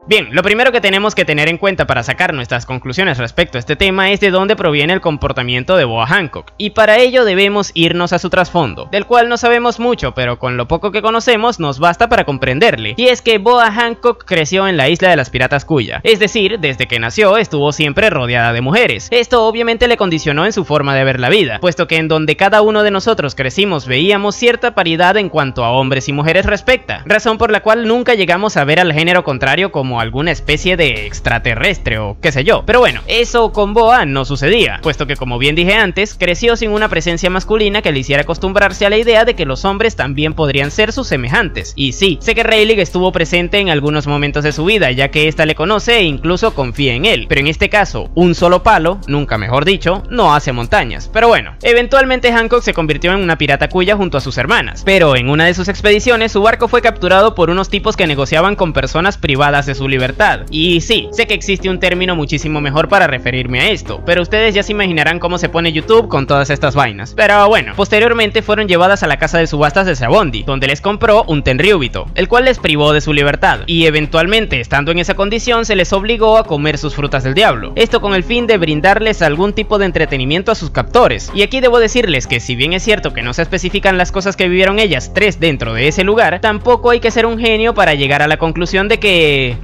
Bien, lo primero que tenemos que tener en cuenta para sacar nuestras conclusiones respecto a este tema es de dónde proviene el comportamiento de Boa Hancock, y para ello debemos irnos a su trasfondo, del cual no sabemos mucho, pero con lo poco que conocemos nos basta para comprenderle, y es que Boa Hancock creció en la isla de las piratas Kuya, es decir, desde que nació estuvo siempre rodeada de mujeres. Esto obviamente le condicionó en su forma de ver la vida, puesto que en donde cada uno de nosotros crecimos veíamos cierta paridad en cuanto a hombres y mujeres respecta, razón por la cual nunca llegamos a ver al género contrario como alguna especie de extraterrestre o qué sé yo. Pero bueno, eso con Boa no sucedía, puesto que como bien dije antes, creció sin una presencia masculina que le hiciera acostumbrarse a la idea de que los hombres también podrían ser sus semejantes. Y sí, sé que Rayleigh estuvo presente en algunos momentos de su vida, ya que ésta le conoce e incluso confía en él, pero en este caso, un solo palo, nunca mejor dicho, no hace montañas. Pero bueno, eventualmente Hancock se convirtió en una pirata Kuya junto a sus hermanas, pero en una de sus expediciones su barco fue capturado por unos tipos que negociaban con personas privadas de su su libertad. Y sí, sé que existe un término muchísimo mejor para referirme a esto, pero ustedes ya se imaginarán cómo se pone YouTube con todas estas vainas. Pero bueno, posteriormente fueron llevadas a la casa de subastas de Sabondi, donde les compró un tenryubito, el cual les privó de su libertad, y eventualmente, estando en esa condición, se les obligó a comer sus frutas del diablo, esto con el fin de brindarles algún tipo de entretenimiento a sus captores. Y aquí debo decirles que si bien es cierto que no se especifican las cosas que vivieron ellas tres dentro de ese lugar, tampoco hay que ser un genio para llegar a la conclusión de que...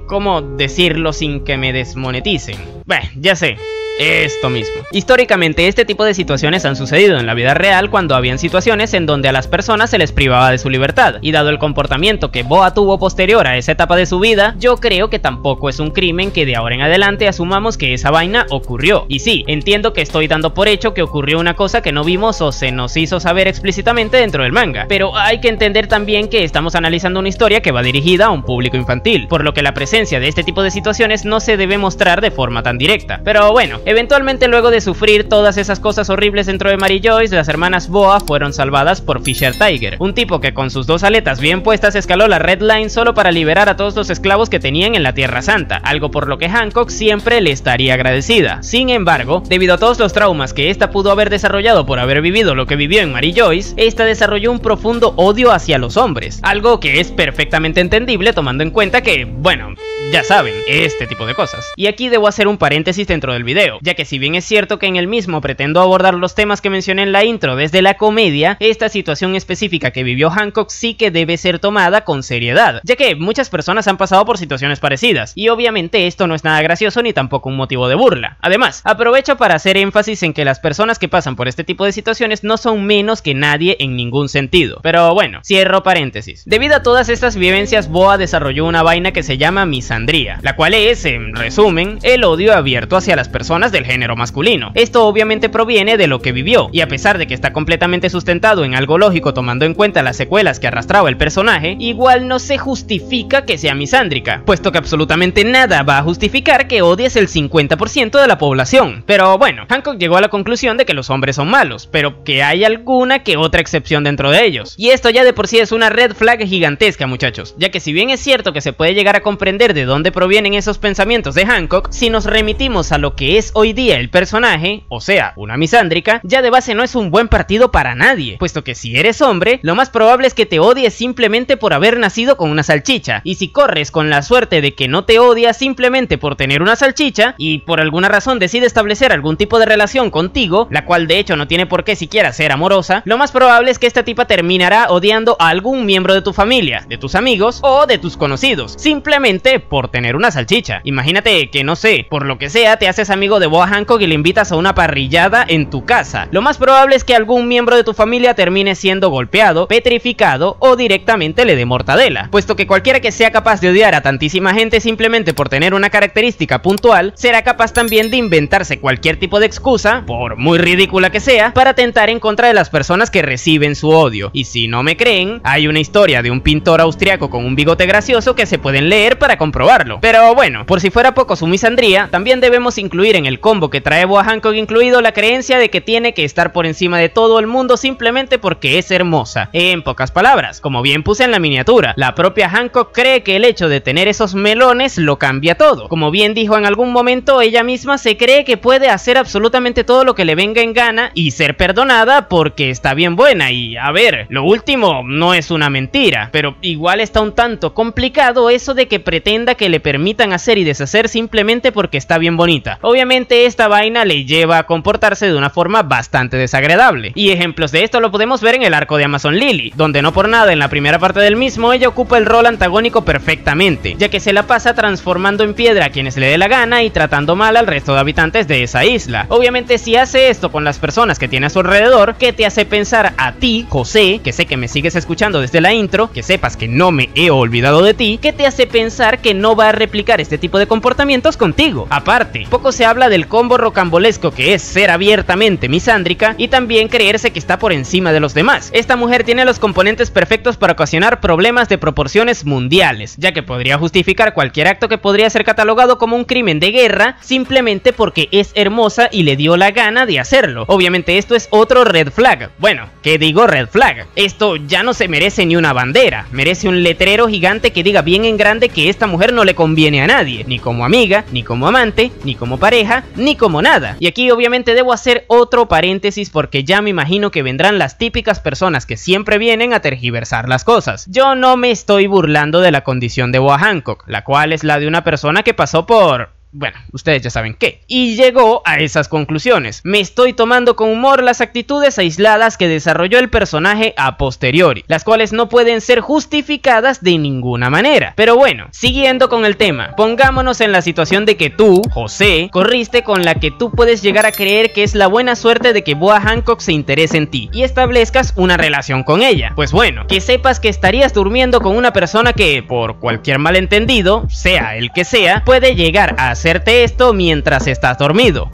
¿cómo decirlo sin que me desmoneticen? Bueno, ya sé. Esto mismo. Históricamente este tipo de situaciones han sucedido en la vida real cuando habían situaciones en donde a las personas se les privaba de su libertad, y dado el comportamiento que Boa tuvo posterior a esa etapa de su vida, yo creo que tampoco es un crimen que de ahora en adelante asumamos que esa vaina ocurrió. Y sí, entiendo que estoy dando por hecho que ocurrió una cosa que no vimos o se nos hizo saber explícitamente dentro del manga, pero hay que entender también que estamos analizando una historia que va dirigida a un público infantil, por lo que la presencia de este tipo de situaciones no se debe mostrar de forma tan directa. Pero bueno, eventualmente, luego de sufrir todas esas cosas horribles dentro de Mary Joyce, las hermanas Boa fueron salvadas por Fisher Tiger, un tipo que con sus dos aletas bien puestas escaló la Red Line solo para liberar a todos los esclavos que tenían en la Tierra Santa, algo por lo que Hancock siempre le estaría agradecida. Sin embargo, debido a todos los traumas que esta pudo haber desarrollado por haber vivido lo que vivió en Mary Joyce, esta desarrolló un profundo odio hacia los hombres, algo que es perfectamente entendible tomando en cuenta que, bueno, ya saben, este tipo de cosas. Y aquí debo hacer un paréntesis dentro del video, ya que si bien es cierto que en el mismo pretendo abordar los temas que mencioné en la intro desde la comedia, esta situación específica que vivió Hancock sí que debe ser tomada con seriedad, ya que muchas personas han pasado por situaciones parecidas, y obviamente esto no es nada gracioso ni tampoco un motivo de burla. Además, aprovecho para hacer énfasis en que las personas que pasan por este tipo de situaciones no son menos que nadie en ningún sentido. Pero bueno, cierro paréntesis. Debido a todas estas vivencias, Boa desarrolló una vaina que se llama misandría, la cual es, en resumen, el odio abierto hacia las personas del género masculino. Esto obviamente proviene de lo que vivió, y a pesar de que está completamente sustentado en algo lógico tomando en cuenta las secuelas que arrastraba el personaje, igual no se justifica que sea misándrica, puesto que absolutamente nada va a justificar que odies el 50% de la población. Pero bueno, Hancock llegó a la conclusión de que los hombres son malos, pero que hay alguna que otra excepción dentro de ellos. Y esto ya de por sí es una red flag gigantesca, muchachos, ya que si bien es cierto que se puede llegar a comprender de dónde provienen esos pensamientos de Hancock, si nos remitimos a lo que es hoy día el personaje, o sea, una misándrica, ya de base no es un buen partido para nadie, puesto que si eres hombre, lo más probable es que te odies simplemente por haber nacido con una salchicha, y si corres con la suerte de que no te odia simplemente por tener una salchicha, y por alguna razón decide establecer algún tipo de relación contigo, la cual de hecho no tiene por qué siquiera ser amorosa, lo más probable es que esta tipa terminará odiando a algún miembro de tu familia, de tus amigos o de tus conocidos, simplemente por tener una salchicha. Imagínate que, no sé, por lo que sea, te haces amigo de Boa Hancock y le invitas a una parrillada en tu casa. Lo más probable es que algún miembro de tu familia termine siendo golpeado, petrificado o directamente le dé mortadela, puesto que cualquiera que sea capaz de odiar a tantísima gente simplemente por tener una característica puntual, será capaz también de inventarse cualquier tipo de excusa, por muy ridícula que sea, para atentar en contra de las personas que reciben su odio. Y si no me creen, hay una historia de un pintor austriaco con un bigote gracioso que se pueden leer para comprobarlo. Pero bueno, por si fuera poco su misandría, también debemos incluir en el combo que trae Boa Hancock incluido la creencia de que tiene que estar por encima de todo el mundo simplemente porque es hermosa. En pocas palabras, como bien puse en la miniatura, la propia Hancock cree que el hecho de tener esos melones lo cambia todo. Como bien dijo en algún momento, ella misma se cree que puede hacer absolutamente todo lo que le venga en gana y ser perdonada porque está bien buena. Y a ver, lo último no es una mentira, pero igual está un tanto complicado eso de que pretenda que le permitan hacer y deshacer simplemente porque está bien bonita. Obviamente esta vaina le lleva a comportarse de una forma bastante desagradable, y ejemplos de esto lo podemos ver en el arco de Amazon Lily, donde no por nada en la primera parte del mismo ella ocupa el rol antagónico perfectamente, ya que se la pasa transformando en piedra a quienes le dé la gana y tratando mal al resto de habitantes de esa isla. Obviamente si hace esto con las personas que tiene a su alrededor, ¿qué te hace pensar a ti, José, que sé que me sigues escuchando desde la intro, que sepas que no me he olvidado de ti, qué te hace pensar que no va a replicar este tipo de comportamientos contigo? Aparte, poco se habla del combo rocambolesco que es ser abiertamente misándrica y también creerse que está por encima de los demás. Esta mujer tiene los componentes perfectos para ocasionar problemas de proporciones mundiales, ya que podría justificar cualquier acto que podría ser catalogado como un crimen de guerra simplemente porque es hermosa y le dio la gana de hacerlo. Obviamente esto es otro red flag. Bueno, ¿qué digo red flag? Esto ya no se merece ni una bandera, merece un letrero gigante que diga bien en grande que esta mujer poder no le conviene a nadie, ni como amiga, ni como amante, ni como pareja, ni como nada. Y aquí obviamente debo hacer otro paréntesis porque ya me imagino que vendrán las típicas personas que siempre vienen a tergiversar las cosas. Yo no me estoy burlando de la condición de Boa Hancock, la cual es la de una persona que pasó por... bueno, ustedes ya saben qué. Y llegó a esas conclusiones. Me estoy tomando con humor las actitudes aisladas que desarrolló el personaje a posteriori, las cuales no pueden ser justificadas de ninguna manera. Pero bueno, siguiendo con el tema, pongámonos en la situación de que tú, José, corriste con la que tú puedes llegar a creer que es la buena suerte de que Boa Hancock se interese en ti y establezcas una relación con ella. Pues bueno, que sepas que estarías durmiendo con una persona que, por cualquier malentendido, sea el que sea, puede llegar a hacerte esto mientras estás dormido.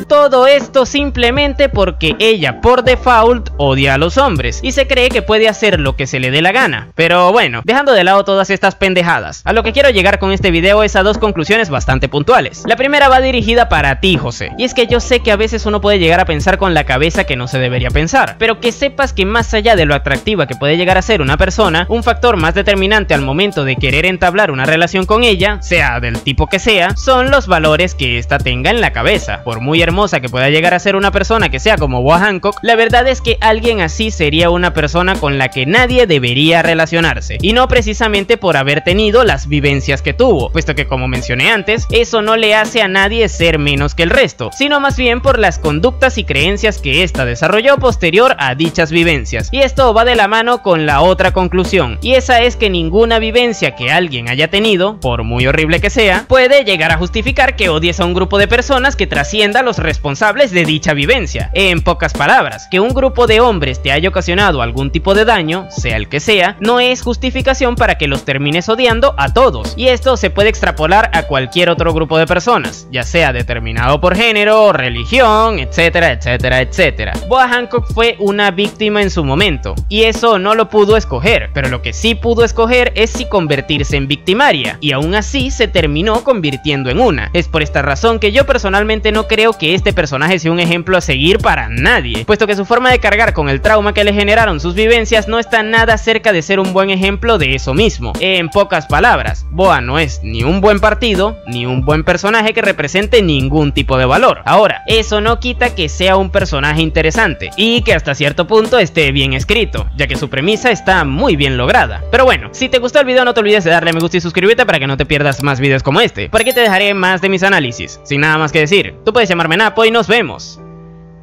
Todo esto simplemente porque ella por default odia a los hombres y se cree que puede hacer lo que se le dé la gana. Pero bueno, dejando de lado todas estas pendejadas, a lo que quiero llegar con este video es a dos conclusiones bastante puntuales. La primera va dirigida para ti, José, y es que yo sé que a veces uno puede llegar a pensar con la cabeza que no se debería pensar, pero que sepas que más allá de lo atractiva que puede llegar a ser una persona, un factor más determinante al momento de querer entablar una relación con ella, sea del tipo que sea, son los valores que ésta tenga en la cabeza. Por muy hermosa que pueda llegar a ser una persona que sea como Boa Hancock, la verdad es que alguien así sería una persona con la que nadie debería relacionarse, y no precisamente por haber tenido las vivencias que tuvo, puesto que como mencioné antes, eso no le hace a nadie ser menos que el resto, sino más bien por las conductas y creencias que ésta desarrolló posterior a dichas vivencias. Y esto va de la mano con la otra conclusión, y esa es que ninguna vivencia que alguien haya tenido, por muy horrible que sea, puede llegar a justificar que odies a un grupo de personas que trascienda los responsables de dicha vivencia. En pocas palabras, que un grupo de hombres te haya ocasionado algún tipo de daño, sea el que sea, no es justificación para que los termines odiando a todos, y esto se puede extrapolar a cualquier otro grupo de personas, ya sea determinado por género, religión, etcétera, etcétera, etcétera. Boa Hancock fue una víctima en su momento, y eso no lo pudo escoger, pero lo que sí pudo escoger es si convertirse en victimaria, y aún así se terminó convirtiendo en una. Es por esta razón que yo personalmente no creo que este personaje sea un ejemplo a seguir para nadie, puesto que su forma de cargar con el trauma que le generaron sus vivencias no está nada cerca de ser un buen ejemplo de eso mismo. En pocas palabras, Boa no es ni un buen partido, ni un buen personaje que represente ningún tipo de valor. Ahora, eso no quita que sea un personaje interesante, y que hasta cierto punto esté bien escrito, ya que su premisa está muy bien lograda. Pero bueno, si te gustó el video no te olvides de darle me gusta y suscribirte para que no te pierdas más videos como este. Por aquí te dejaré más de mis análisis. Sin nada más que decir, tú puedes llamarme Napo y nos vemos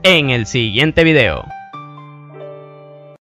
en el siguiente video.